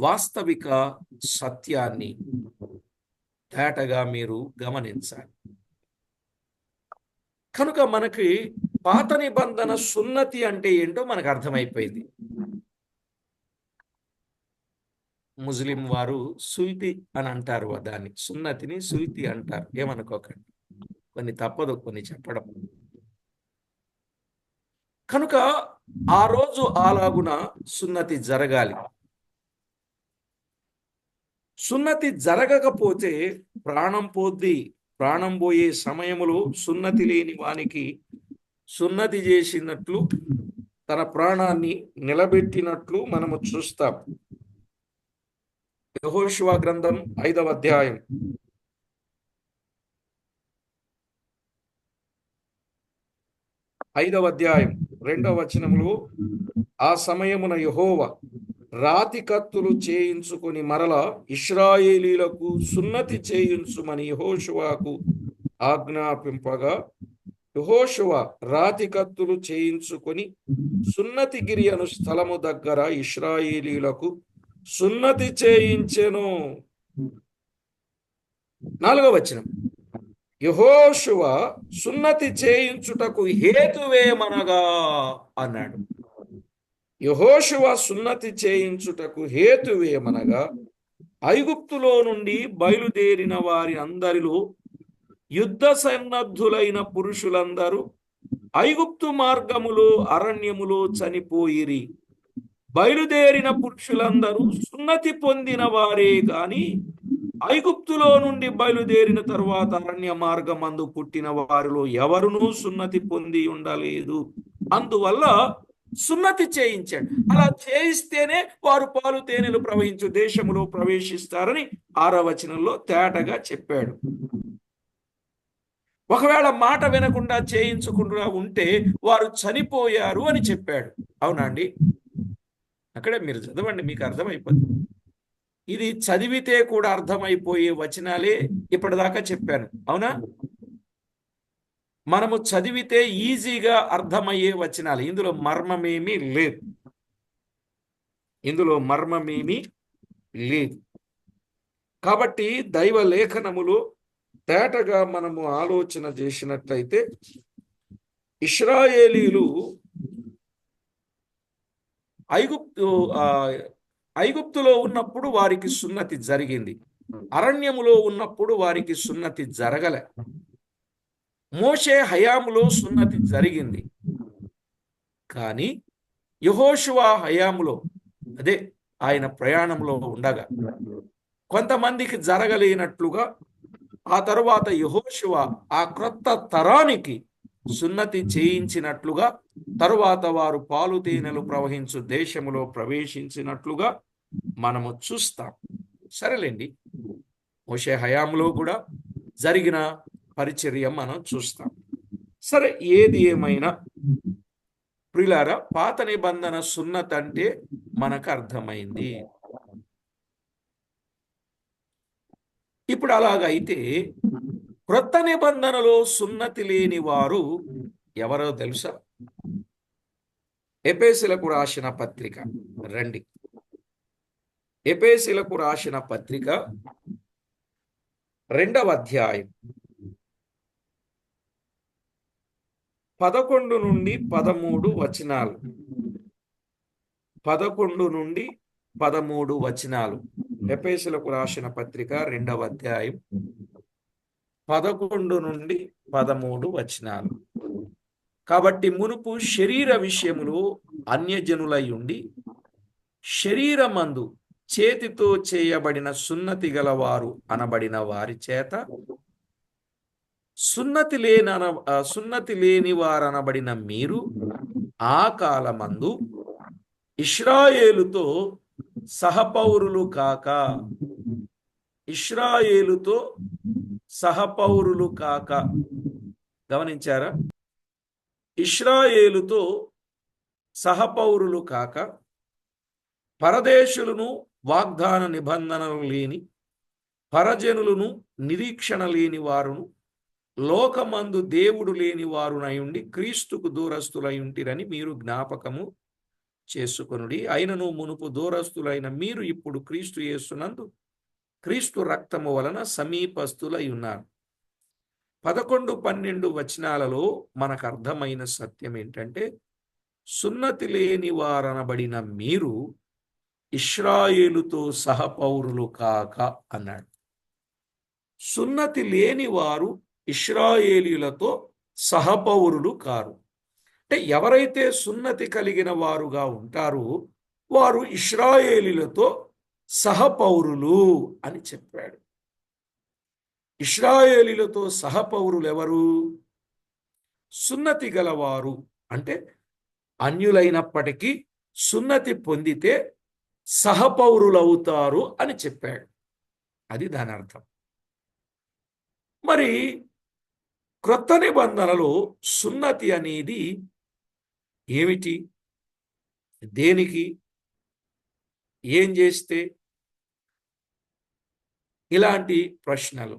వాస్తవిక సత్యాన్ని తేటగా మీరు గమనించాలి. కనుక మనకి పాత నిబంధన సున్నతి అంటే ఏంటో మనకు అర్థమైపోయింది. ముస్లిం వారు సుయితి అని అంటారు, దాన్ని సున్నతిని సుయితి అంటారు. ఏమనుకోకండి, కొన్ని తప్పదు కొన్ని చెప్పడం. కనుక ఆ రోజు అలాగున సున్నతి జరగాలి. సున్నతి జరగకపోతే ప్రాణం పోద్ది. ప్రాణం పోయే సమయములో సున్నతి లేని వానికి సున్నతి చేసినట్లు, తన ప్రాణాన్ని నిలబెట్టినట్లు మనము చూస్తాం. యెహోషువ గ్రంథం 5వ అధ్యాయం 5వ అధ్యాయం 2వ వచనములో, ఆ సమయమున యెహోవా రాతి కత్తులు చేయించుకొని మరల ఇశ్రాయేలీలకు సున్నతి చేయించుమని యెహోషువకు ఆజ్ఞాపింపగా, యెహోషువ రాతి కత్తులు చేయించుకొని సున్నతి గిరి అను స్థలము దగ్గర ఇశ్రాయేలీలకు సున్నతి చేయించెను. 4వ వచనం, యెహోషువ సున్నతి చేయించుటకు హేతువేమనగా అన్నాడు. యెహోషువ సున్నతి చేయించుటకు హేతువేమనగా, ఐగుప్తులో నుండి బయలుదేరిన వారి అందరిలో యుద్ధ సన్నద్ధులైన పురుషులందరూ ఐగుప్తు మార్గములో అరణ్యములో చనిపోయిరి. బయలుదేరిన పురుషులందరూ సున్నతి పొందిన వారే గాని ఐగుప్తులో నుండి బయలుదేరిన తరువాత అరణ్య మార్గమందు పుట్టిన వారిలో ఎవరునూ సున్నతి పొంది ఉండలేదు. అందువల్ల సున్నతి చేయించాడు. అలా చేయిస్తేనే వారు పాలు తేనెలు ప్రవహించు దేశములో ప్రవేశిస్తారని 6వ వచనంలో తేటగా చెప్పాడు. ఒకవేళ మాట వినకుండా చేయించకుండా ఉంటే వారు చనిపోయారు అని చెప్పాడు. అవునా అండి? అక్కడే మీరు చదవండి, మీకు అర్థమైపోతుంది. ఇది చదివితే కూడా అర్థమైపోయే వచనాలే ఇప్పటిదాకా చెప్పాను. అవునా? మనము చదివితే ఈజీగా అర్థమయ్యే వచనాలు. ఇందులో మర్మమేమీ లేదు. ఇందులో మర్మమేమీ లేదు. కాబట్టి దైవ లేఖనములో తేటగా మనము ఆలోచన చేసినట్లయితే, ఇశ్రాయేలీలు ఐగుప్తులో ఉన్నప్పుడు వారికి సున్నతి జరిగింది. అరణ్యములో ఉన్నప్పుడు వారికి సున్నతి జరగలే. మోషే హయాములో సున్నతి జరిగింది. కానీ యెహోషువ హయాములో, అదే ఆయన ప్రయాణంలో ఉండగా కొంతమందికి జరగలేనట్లుగా, ఆ తరువాత యెహోషువ ఆ క్రొత్త తరానికి సున్నతి చేయించినట్లుగా, తరువాత వారు పాలు తేనెలు ప్రవహించు దేశములో ప్రవేశించినట్లుగా మనము చూస్తాం. సరేలేండి, మోషే హయాంలో కూడా జరిగిన పరిచర్య మనం చూస్తాం. సరే, ఏది ఏమైనా ప్రియులారా, పాత నిబంధన సున్నతి అంటే మనకు అర్థమైంది. ఇప్పుడు అలాగైతే క్రొత్త నిబంధనలో సున్నతి లేని వారు ఎవరో తెలుసా? ఎఫెసీయులకు రాసిన పత్రిక రండి. ఎఫెసీయులకు రాసిన పత్రిక 2వ అధ్యాయం 11 నుండి 13 వచనాలు. 11 నుండి 13 వచనాలు. ఎఫెసీయులకు రాసిన పత్రిక 2వ అధ్యాయం 11 నుండి 13 వచనాలు. కాబట్టి మునుపు శరీర విషయములో అన్యజనులై ఉండి, శరీరమందు చేతితో చేయబడిన సున్నతి గలవారు అనబడిన వారి చేత సున్నతి లేని వారనబడిన మీరు ఆ కాలమందు ఇశ్రాయేలుతో సహపౌరులు కాక, ఇశ్రాయేలుతో సహపౌరులు కాక, గమనించారా? ఇశ్రాయేలుతో సహపౌరులు కాక, పరదేశులను, వాగ్దాన నిబంధనలు లేని పరజనులను, నిరీక్షణ లేని వారును, లోకమందు దేవుడు లేని వారునై ఉండి క్రీస్తుకు దూరస్తులై ఉంటిరని మీరు జ్ఞాపకము చేసుకొనుడి. అయినను మునుపు దూరస్తులైన మీరు ఇప్పుడు క్రీస్తు యేసునందు క్రీస్తు రక్తము వలన సమీపస్తులై ఉన్నారు. 11-12 వచనాలలో మనకు అర్థమైన సత్యం ఏంటంటే, సున్నతి లేని వారనబడిన మీరు ఇశ్రాయేలుతో సహపౌరులు కాక అన్నాడు. సున్నతి లేని వారు ఇశ్రాయేలీలతో సహపౌరులు కారు. అంటే ఎవరైతే సున్నతి కలిగిన వారుగా ఉంటారో వారు ఇశ్రాయేలీలతో సహపౌరులు అని చెప్పాడు. ఇశ్రాయేలీలతో సహపౌరులు ఎవరు? సున్నతి గలవారు. అంటే అన్యులైనప్పటికీ సున్నతి పొందితే సహపౌరులవుతారు అని చెప్పాడు. అది దాని అర్థం. మరి క్రొత్త నిబంధనలో సున్నతి అనేది ఏమిటి, దేనికి, ఏం చేస్తే, ఇలాంటి ప్రశ్నలు.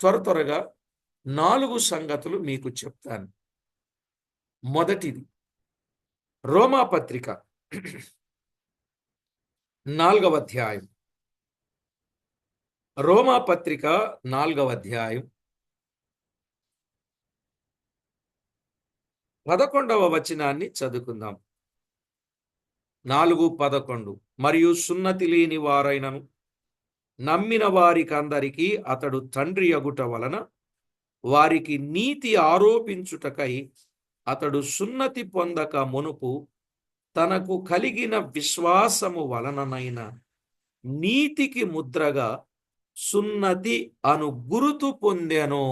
త్వరగా 4 సంగతులు మీకు చెప్తాను. మొదటిది రోమాపత్రిక 4వ అధ్యాయం. రోమాపత్రిక 4వ అధ్యాయం 11వ వచనాన్ని చదువుకుందాం. 4:11 మరియు సున్నతి లేని వారైనను నమ్మిన వారికందరికీ అతడు తండ్రి అగుట వలన వారికి నీతి ఆరోపించుటకై అతడు సున్నతి పొందక మునుపు తనకు కలిగిన విశ్వాసము వలననైన నీతికి ముద్రగా సున్నతి అను గురుతు పొందెను.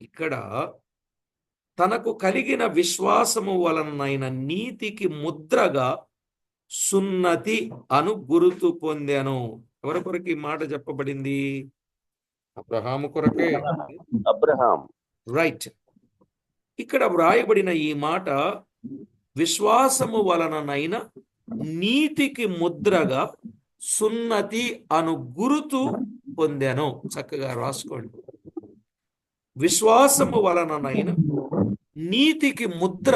ఇక్కడ తనకు కలిగిన విశ్వాసము వలననైన నీతికి ముద్రగా సున్నతి అను గురుతు పొందెను. ఎవరి కొరకు ఈ మాట చెప్పబడింది? అబ్రహాము కొరకే. అబ్రహాం. రైట్. ఇక్కడ వ్రాయబడిన ఈ మాట విశ్వాసము వలననైన నీతికి ముద్రగా సున్నతి అను గురుతు పొందెను. చక్కగా రాసుకోండి. విశ్వాసము వలననైన నీతికి ముద్ర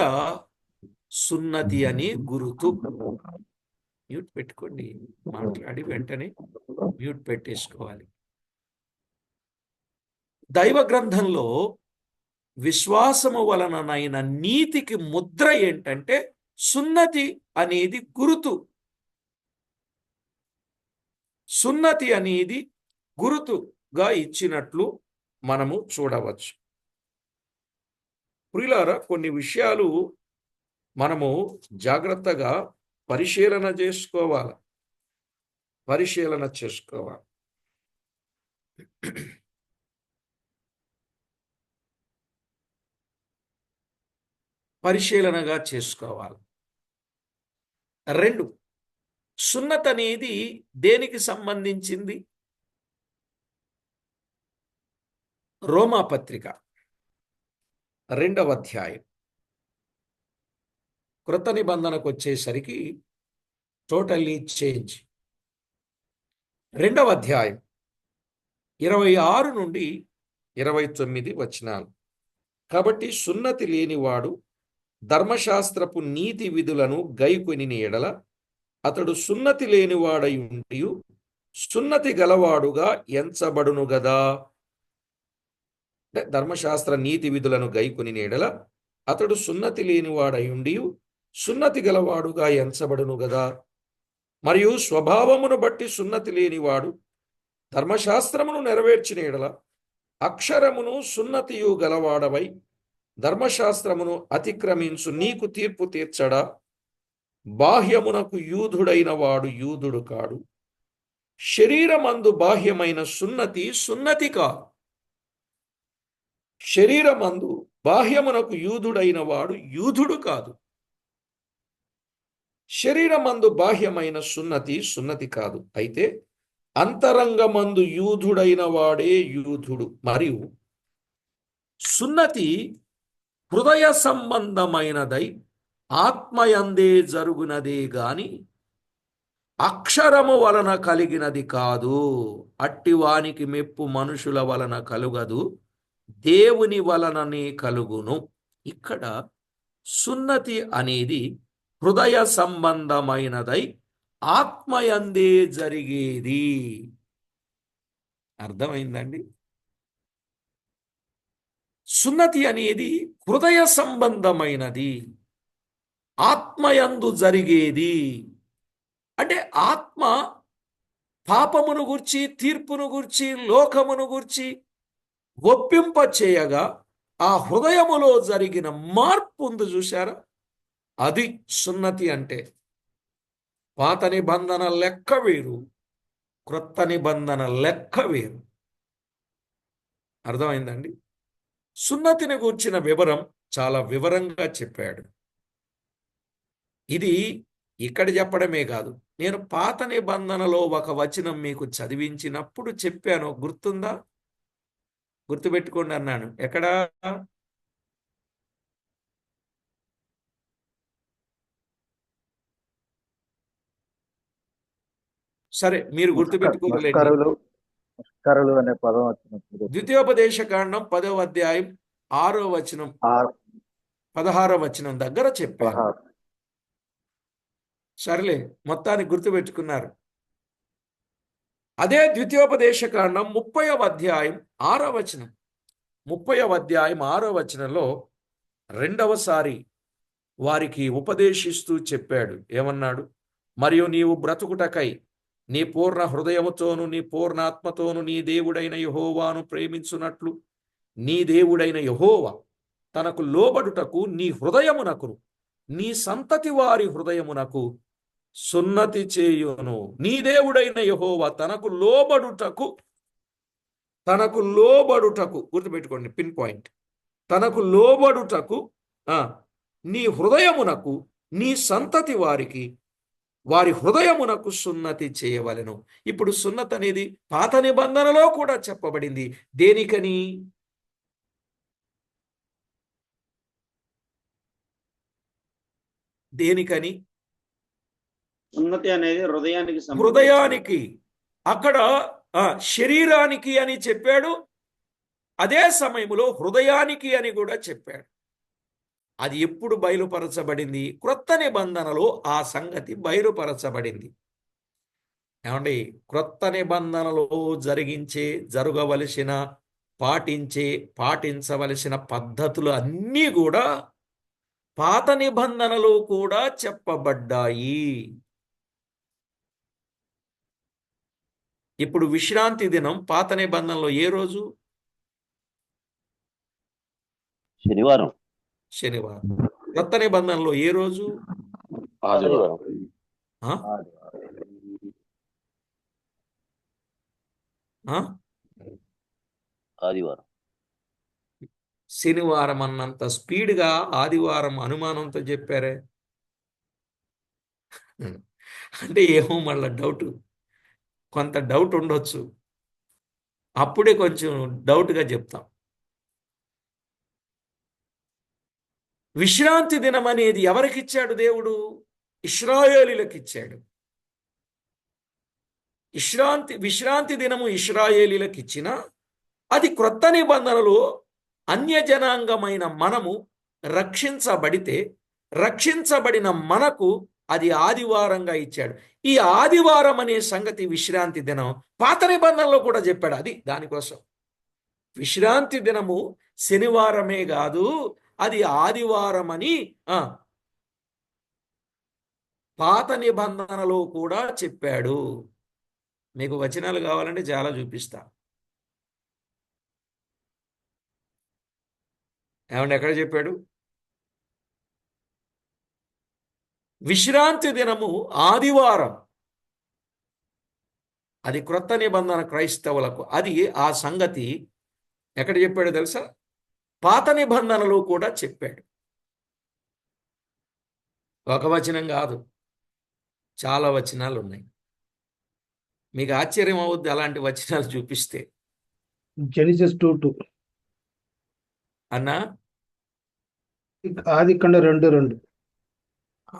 సున్నతి అని గురుతు. మ్యూట్ పెట్టుకోండి, మాట్లాడి వెంటనే మ్యూట్ పెట్టేసుకోవాలి. దైవ గ్రంథంలో విశ్వాసము వలననైన నీతికి ముద్ర ఏంటంటే సున్నతి అనేది గురుతు. సున్నతి అనేది గురుతుగా ఇచ్చినట్లు మనము చూడవచ్చు. ప్రియులారా, కొన్ని విషయాలు మనము జాగ్రత్తగా పరిశీలన చేసుకోవాలి. పరిశీలనగా చేసుకోవాలి. 2, సున్నత అనేది దేనికి సంబంధించింది? రోమాపత్రిక 2వ అధ్యాయం. కృత నిబంధనకు వచ్చేసరికి టోటల్లీ చేంజ్. 2వ అధ్యాయం 26 నుండి 29 వచనాలు. కాబట్టి సున్నతి లేనివాడు ధర్మశాస్త్రపు నీతి విధులను గైకొని ఎడల అతడు సున్నతి లేనివాడై ఉండి సున్నతి గలవాడుగా ఎంచబడును గదా. అంటే ధర్మశాస్త్ర నీతి విధులను గైకొని ఎడల అతడు సున్నతి లేనివాడై ఉండి సున్నతి గలవాడుగా ఎంచబడును గదా. మరియు స్వభావమును బట్టి సున్నతి లేనివాడు ధర్మశాస్త్రమును నెరవేర్చిన ఎడల అక్షరమును సున్నతియు గలవాడవై ధర్మశాస్త్రమును అతిక్రమించు నీకు తీర్పు తీర్చడా. బాహ్యమునకు యూదుడైన వాడు యూదుడు కాడు. శరీరమందు బాహ్యమైన సున్నతి సున్నతి కాదు. శరీరమందు బాహ్యమునకు యూదుడైన వాడు యూదుడు కాదు. శరీరమందు బాహ్యమైన సున్నతి సున్నతి కాదు. అయితే అంతరంగమందు యూదుడైన వాడే యూదుడు. మరియు సున్నతి హృదయ సంబంధమైనదై ఆత్మయందే జరుగునదే గాని అక్షరము వలన కలిగినది కాదు. అట్టివానికి మెప్పు మనుషుల వలన కలుగదు, దేవుని వలననే కలుగును. ఇక్కడ సున్నతి అనేది హృదయ సంబంధమైనదై ఆత్మయందే జరిగేది. అర్థమైందండి? సున్నతి అనేది హృదయ సంబంధమైనది, ఆత్మయందు జరిగేది. అంటే ఆత్మ పాపమును గూర్చి, తీర్పును గూర్చి, లోకమును గూర్చి ఒప్పింప చేయగా ఆ హృదయములో జరిగిన మార్పు ఉంది చూశారా? అది సున్నతి అంటే. పాత నిబంధన లెక్క వేరు, క్రొత్త నిబంధన లెక్క వేరు. అర్థమైందండి? సున్నతిని గూర్చిన వివరం చాలా వివరంగా చెప్పాడు. ఇది ఇక్కడ చెప్పడమే కాదు, నేను పాత నిబంధనలో ఒక వచనం మీకు చదివించినప్పుడు చెప్పాను, గుర్తుందా? గుర్తుపెట్టుకోండి అన్నాను. ఎక్కడా? సరే, మీరు గుర్తుపెట్టుకోగలండి. ముష్కరులు అనే పదం వచ్చినప్పుడు ద్వితీయోపదేశకాండం 10వ అధ్యాయం 6వ వచనం 16వ వచనం దగ్గర చెప్పారు. 16. సరేలే, మొత్తానికి గుర్తుపెట్టుకున్నారు. అదే ద్వితీయోపదేశకాండం 30వ అధ్యాయం 6వ వచనం, 30వ అధ్యాయం 6వ వచనంలో రెండవసారి వారికి ఉపదేశిస్తూ చెప్పాడు. ఏమన్నాడు? మరియు నీవు బ్రతుకుటకై నీ పూర్ణ హృదయముతోను నీ పూర్ణాత్మతోను నీ దేవుడైన యెహోవాను ప్రేమించున్నట్లు నీ దేవుడైన యెహోవా తనకు లోబడుటకు నీ హృదయమునకును నీ సంతతి వారి హృదయమునకు సున్నతి చేయును. నీ దేవుడైన యెహోవా తనకు లోబడుటకు గుర్తుపెట్టుకోండి, పిన్ పాయింట్. తనకు లోబడుటకు నీ హృదయమునకు నీ సంతతి వారి హృదయమునకు సున్నతి చేయవలెను. ఇప్పుడు సున్నతి అనేది పాత నిబంధనలో కూడా చెప్పబడింది. దేనికని? సున్నతి అనేది హృదయానికి. అక్కడ శరీరానికి అని చెప్పాడు, అదే సమయంలో హృదయానికి అని కూడా చెప్పాడు. అది ఎప్పుడు బయలుపరచబడింది? క్రొత్త నిబంధనలో ఆ సంగతి బయలుపరచబడింది. ఏమండి, క్రొత్త నిబంధనలో జరగవలసిన పాటించవలసిన పద్ధతులు అన్నీ కూడా పాత నిబంధనలో కూడా చెప్పబడ్డాయి. ఇప్పుడు విశ్రాంతి దినం పాత నిబంధనలో ఏ రోజు? శనివారం. క్రొత్త నిబంధనలో ఏ రోజు? ఆదివారం. ఆదివారం. శనివారం అన్నంత స్పీడ్గా ఆదివారం అనుమానంతో చెప్పారే. అంటే ఏమో మళ్ళా కొంత డౌట్ ఉండొచ్చు. అప్పుడే కొంచెం డౌట్గా చెప్తాం. విశ్రాంతి దినం అనేది ఎవరికిచ్చాడు దేవుడు? ఇశ్రాయేలీలకు ఇచ్చాడు. విశ్రాంతి దినము ఇశ్రాయేలీలకు ఇచ్చిన అది క్రొత్త నిబంధనలో అన్యజనాంగమైన మనము రక్షించబడిన మనకు అది ఆదివారంగా ఇచ్చాడు. ఈ ఆదివారం అనే సంగతి విశ్రాంతి దినం పాత నిబంధనలో కూడా చెప్పాడు. అది దానికోసం విశ్రాంతి దినము శనివారమే కాదు, అది ఆదివారం అని పాత నిబంధనలో కూడా చెప్పాడు. మీకు వచనాలు కావాలంటే చాలా చూపిస్తా. ఏమంటే ఎక్కడ చెప్పాడు? విశ్రాంతి దినము ఆదివారం, అది క్రొత్త నిబంధన క్రైస్తవులకు. అది ఆ సంగతి ఎక్కడ చెప్పాడో తెలుసా? పాత నిబంధనలో కూడా చెప్పాడు. ఒక వచనం కాదు, చాలా వచనాలు ఉన్నాయి. మీకు ఆశ్చర్యం అవుద్ది అలాంటి వచనాలు చూపిస్తే. జెనిసిస్ 2:2 అన్నా, ఆదికాండం 2:2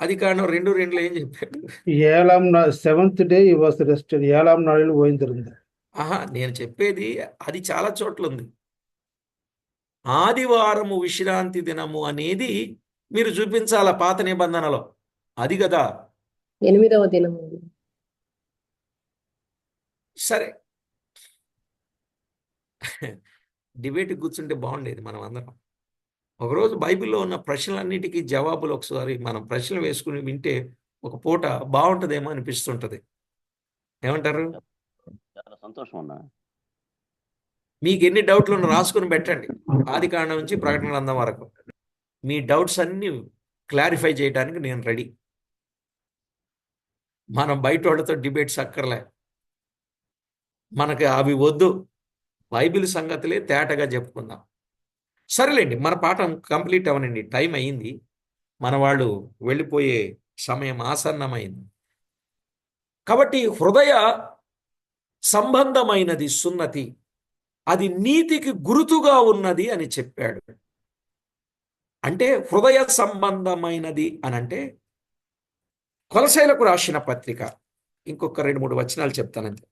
ఆదికాండం 2:2 ఏం చెప్పాడు? 7th day he was rested. 7 நாளில் ஓய்ந்திருந்தார். నేను చెప్పేది అది చాలా చోట్ల ఉంది. ఆదివారము విశ్రాంతి దినము అనేది మీరు చూపించాల పాత నిబంధనలో. అది కదా 8వ దినము. సరే, డిబేట్ కూర్చుంటే బాగుండేది మనం అందరం. ఒకరోజు బైబిల్లో ఉన్న ప్రశ్నలన్నిటికీ జవాబులు ఒకసారి మనం ప్రశ్నలు వేసుకుని వింటే ఒక పూట బాగుంటుందేమో అనిపిస్తుంటది. ఏమంటారు? చాలా సంతోషం అన్నా. మీకు ఎన్ని డౌట్లు రాసుకుని పెట్టండి. ఆదికాండం నుంచి ప్రకటన గ్రంథం వరకు మీ డౌట్స్ అన్ని క్లారిఫై చేయడానికి నేను రెడీ. మనం బయట వాళ్ళతో డిబేట్స్ అక్కర్లే, మనకి అవి వద్దు. బైబిల్ సంగతులే తేటగా చెప్పుకుందాం. సరేలేండి, మన పాఠం కంప్లీట్ అవనండి. టైం అయింది, మన వాళ్ళు వెళ్ళిపోయే సమయం ఆసన్నమైంది. కాబట్టి హృదయ సంబంధమైనది సున్నతి, అది నీతికి గురుతుగా ఉన్నది అని చెప్పాడు. అంటే హృదయ సంబంధమైనది అనంటే కొలసైలకు రాసిన పత్రిక ఇంకొక 2-3 వచనాలు చెప్తానంతే.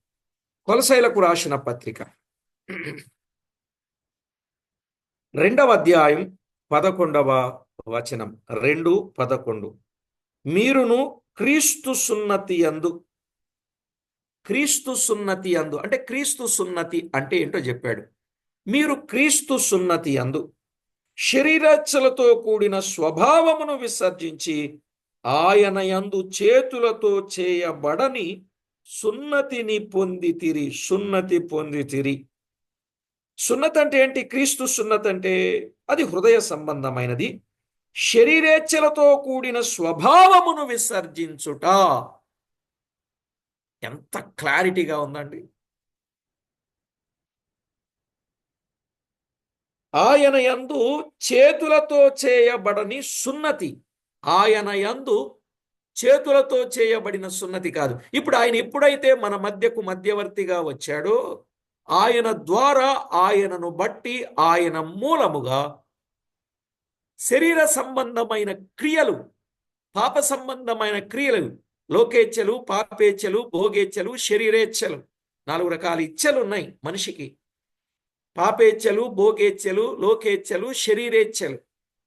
కొలసైలకు రాసిన పత్రిక 2వ అధ్యాయం 11వ వచనం, 2:11. మీరును క్రీస్తు సున్నతి యందు అంటే క్రీస్తు సున్నతి అంటే ఏంటో చెప్పాడు. మీరు క్రీస్తు సున్నతి యందు శరీరేచ్ఛలతో కూడిన స్వభావమును విసర్జించి ఆయన యందు చేతులతో చేయబడని సున్నతి పొందితిరి. సున్నతి అంటే ఏంటి? క్రీస్తు సున్నతి అంటే అది హృదయ సంబంధమైనది. శరీరేచ్ఛలతో కూడిన స్వభావమును విసర్జించుట. ఎంత క్లారిటీగా ఉందండి. ఆయన యందు చేతులతో చేయబడని సున్నతి, ఆయన యందు చేతులతో చేయబడిన సున్నతి కాదు. ఇప్పుడు ఆయన ఎప్పుడైతే మన మధ్యకు మధ్యవర్తిగా వచ్చాడో, ఆయన ద్వారా, ఆయనను బట్టి, ఆయన మూలముగా శరీర సంబంధమైన క్రియలు, పాప సంబంధమైన క్రియలు, లోకేచ్ఛలు, పాపేచ్ఛలు, భోగేచ్ఛలు, శరీరేచ్ఛలు, 4 రకాల ఇచ్ఛలు ఉన్నాయి మనిషికి. పాపేచ్ఛలు, భోగేచ్ఛలు, లోకేచ్ఛలు, శరీరేచ్ఛలు.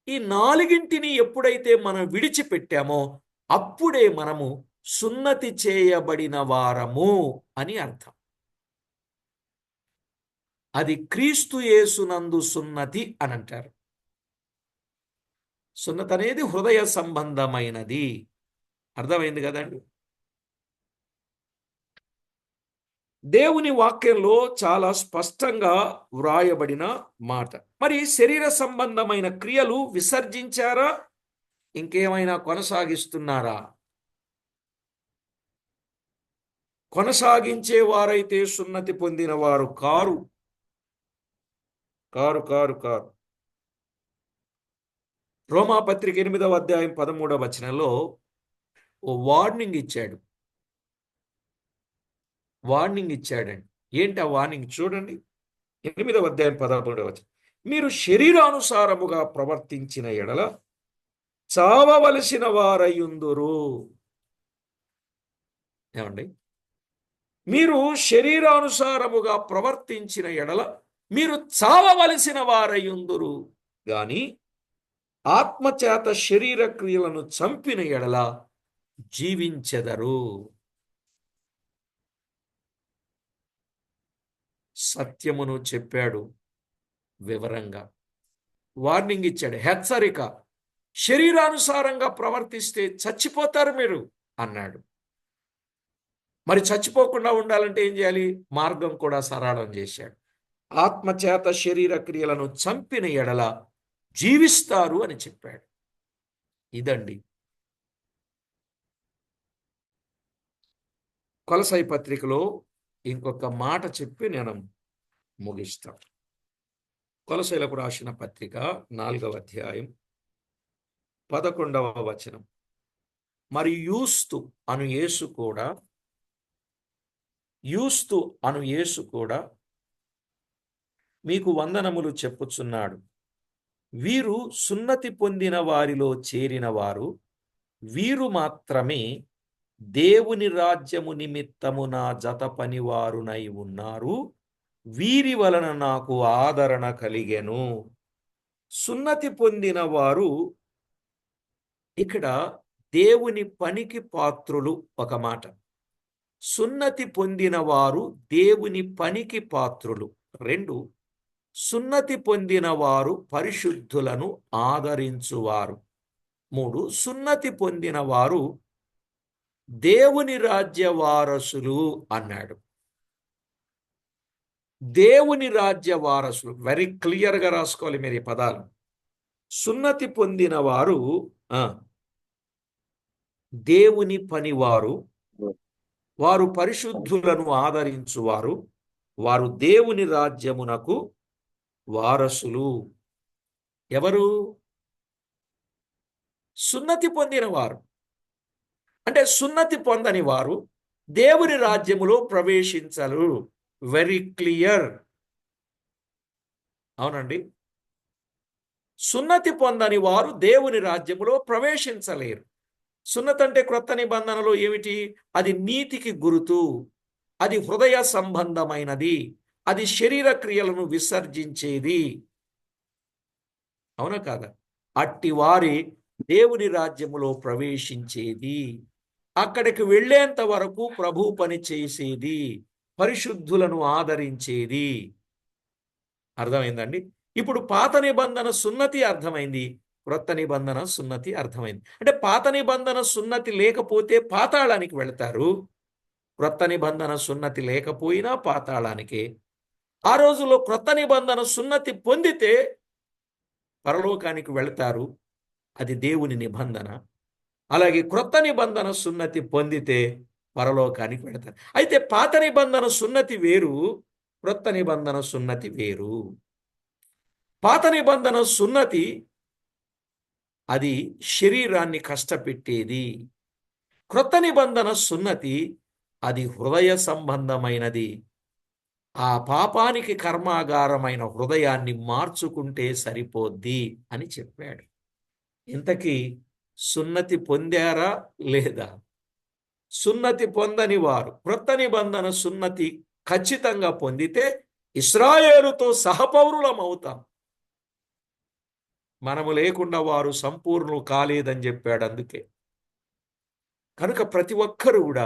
ఈ 4ంటిని ఎప్పుడైతే మనం విడిచిపెట్టామో అప్పుడే మనము సున్నతి చేయబడిన వారము అని అర్థం. అది క్రీస్తు యేసునందు సున్నతి అని అంటారు. సున్నతి అనేది హృదయ సంబంధమైనది. అర్థమైంది కదండి? దేవుని వాక్యంలో చాలా స్పష్టంగా వ్రాయబడిన మాట. మరి శరీర సంబంధమైన క్రియలు విసర్జించారా? ఇంకేమైనా కొనసాగిస్తున్నారా? కొనసాగించేవారైతే సున్నతి పొందిన వారు కారు. రోమాపత్రిక 8వ అధ్యాయం 13వ వచనంలో ఓ వార్నింగ్ ఇచ్చాడండి. ఏంటి ఆ వార్నింగ్? చూడండి, 8వ అధ్యాయం 13వ వచనం. మీరు శరీరానుసారముగా ప్రవర్తించిన ఎడల చావవలసిన వారయుందురు. ఏమండి? మీరు శరీరానుసారముగా ప్రవర్తించిన ఎడల మీరు చావవలసిన వారయుందురు గాని ఆత్మచేత శరీర క్రియలను చంపిన ఎడల జీవించెదరు. సత్యమును చెప్పాడు, వివరంగా వార్నింగ్ ఇచ్చాడు, హెచ్చరిక. శరీరానుసారంగా ప్రవర్తిస్తే చచ్చిపోతారు మీరు అన్నాడు. మరి చచ్చిపోకుండా ఉండాలంటే ఏం చేయాలి? మార్గం కూడా సరళం చేశాడు. ఆత్మచేత శరీర క్రియలను చంపిన ఎడల జీవిస్తారు అని చెప్పాడు. ఇదండి కొలసై పత్రికలో ఇంకొక మాట చెప్పి నేను ముగిస్తాను. కొలసైలకు రాసిన పత్రిక 4వ అధ్యాయం 11వ వచనం. మరి యూస్తు అను యేసు కూడా మీకు వందనములు చెప్పుచున్నాడు. వీరు సున్నతి పొందిన వారిలో చేరిన వారు, వీరు మాత్రమే దేవుని రాజ్యము నిమిత్తము నా జత పనివారునై ఉన్నారు. వీరి వలన నాకు ఆదరణ కలిగెను. సున్నతి పొందిన వారు ఇక్కడ దేవుని పనికి పాత్రులు. ఒక మాట, సున్నతి పొందిన వారు దేవుని పనికి పాత్రులు. 2, సున్నతి పొందిన వారు పరిశుద్ధులను ఆదరించువారు. 3, సున్నతి పొందిన వారు దేవుని రాజ్య వారసులు అన్నాడు. దేవుని రాజ్య వారసులు, వెరీ క్లియర్గా రాసుకోవాలి మీరు ఈ పదాలు. సున్నతి పొందిన వారు దేవుని పనివారు, వారు పరిశుద్ధులను ఆదరించువారు, వారు దేవుని రాజ్యమునకు వారసులు. ఎవరు? సున్నతి పొందిన వారు. అంటే సున్నతి పొందని వారు దేవుని రాజ్యములో ప్రవేశించరు. Very clear. అవునండి, సున్నతి పొందని వారు దేవుని రాజ్యములో ప్రవేశించలేరు. సున్నతి అంటే క్రొత్త నిబంధనలో ఏమిటి? అది నీతికి గురుతు, అది హృదయ సంబంధమైనది, అది శరీర క్రియలను విసర్జించేది. అవునా కాదా? అట్టి వారి దేవుని రాజ్యములో ప్రవేశించేది, అక్కడికి వెళ్ళేంత వరకు ప్రభు పని చేసేది, పరిశుద్ధులను ఆదరించేది. అర్థమైందండి? ఇప్పుడు పాత నిబంధన సున్నతి అర్థమైంది, క్రొత్త నిబంధన సున్నతి అర్థమైంది. అంటే పాత నిబంధన సున్నతి లేకపోతే పాతాళానికి వెళతారు, క్రొత్త నిబంధన సున్నతి లేకపోయినా పాతాళానికే. ఆ రోజుల్లో క్రొత్త నిబంధన సున్నతి పొందితే పరలోకానికి వెళతారు, అది దేవుని నిబంధన. అలాగే క్రొత్త నిబంధన సున్నతి పొందితే పరలోకానికి వెళతారు. అయితే పాత నిబంధన సున్నతి వేరు, క్రొత్త నిబంధన సున్నతి వేరు. పాత నిబంధన సున్నతి అది శరీరాన్ని కష్టపెట్టేది, క్రొత్త నిబంధన సున్నతి అది హృదయ సంబంధమైనది. ఆ పాపానికి కర్మాగారమైన హృదయాన్ని మార్చుకుంటే సరిపోద్ది అని చెప్పాడు. ఇంతకీ సున్నతి పొందారా లేదా? సున్నతి పొందని వారు క్రొత్త నిబంధన సున్నతి ఖచ్చితంగా పొందితే ఇశ్రాయేలుతో సహపౌరులం అవుతాం. మనము లేకుండా వారు సంపూర్ణులు కాలేదని చెప్పాడు. అందుకే కనుక ప్రతి ఒక్కరు కూడా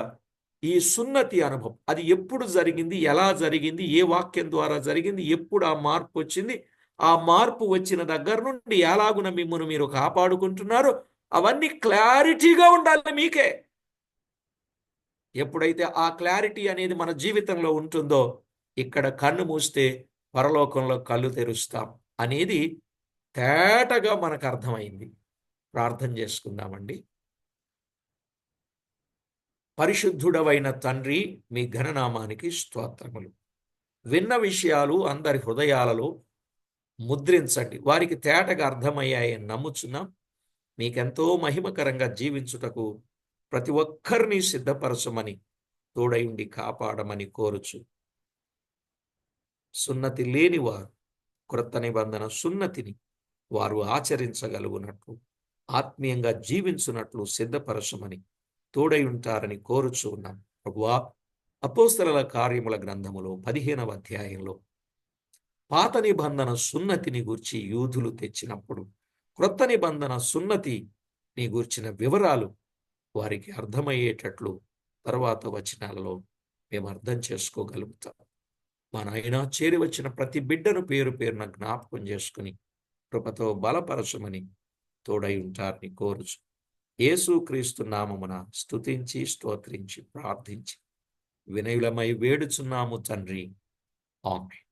ఈ సున్నతి అనుభవం, అది ఎప్పుడు జరిగింది, ఎలా జరిగింది, ఏ వాక్యం ద్వారా జరిగింది, ఎప్పుడు ఆ మార్పు వచ్చింది, ఆ మార్పు వచ్చిన దగ్గర నుండి ఎలాగున మిమ్మల్ని మీరు కాపాడుకుంటున్నారు, అవన్నీ క్లారిటీగా ఉండాలి మీకే. ఎప్పుడైతే ఆ క్లారిటీ అనేది మన జీవితంలో ఉంటుందో, ఇక్కడ కన్ను మూస్తే పరలోకంలో కళ్ళు తెరుస్తాం అనేది తేటగా మనకు అర్థమైంది. ప్రార్థన చేసుకుందామండి. పరిశుద్ధుడవైన తండ్రి, మీ ఘననామానికి స్తోత్రములు. విన్న విషయాలు అందరి హృదయాలలో ముద్రించండి, వారికి తేటగా అర్థమయ్యాయని నమ్ముచున్నాం. మీకెంతో మహిమకరంగా జీవించుటకు ప్రతి ఒక్కరిని సిద్ధపరచమని, తోడయుండి కాపాడమని కోరుచు. సున్నతి లేని వారు క్రొత్త నిబంధన సున్నతిని వారు ఆచరించగలుగునట్లు, ఆత్మీయంగా జీవించున్నట్లు సిద్ధపరచమని, తోడై ఉంటారని కోరుచు ఉన్నాం. ప్రభువా, అపోస్తలుల కార్యముల గ్రంథములో 15వ అధ్యాయంలో పాత నిబంధన సున్నతిని గూర్చి యూదులు తెచ్చినప్పుడు క్రొత్త నిబంధన సున్నతి ని గూర్చిన వివరాలు వారికి అర్థమయ్యేటట్లు తర్వాత వచనాలలో మేము అర్థం చేసుకోగలుగుతాం. మా నాయన, చేరి వచ్చిన ప్రతి బిడ్డను పేరు పేరున జ్ఞాపకం చేసుకుని కృపతో బలపరచమని, తోడై ఉంటారని కోరుచు. యేసుక్రీస్తు నామమున స్తుతించి స్తోత్రించి ప్రార్థించి వినయులమై వేడుచున్నాము తండ్రి. ఆమేన్.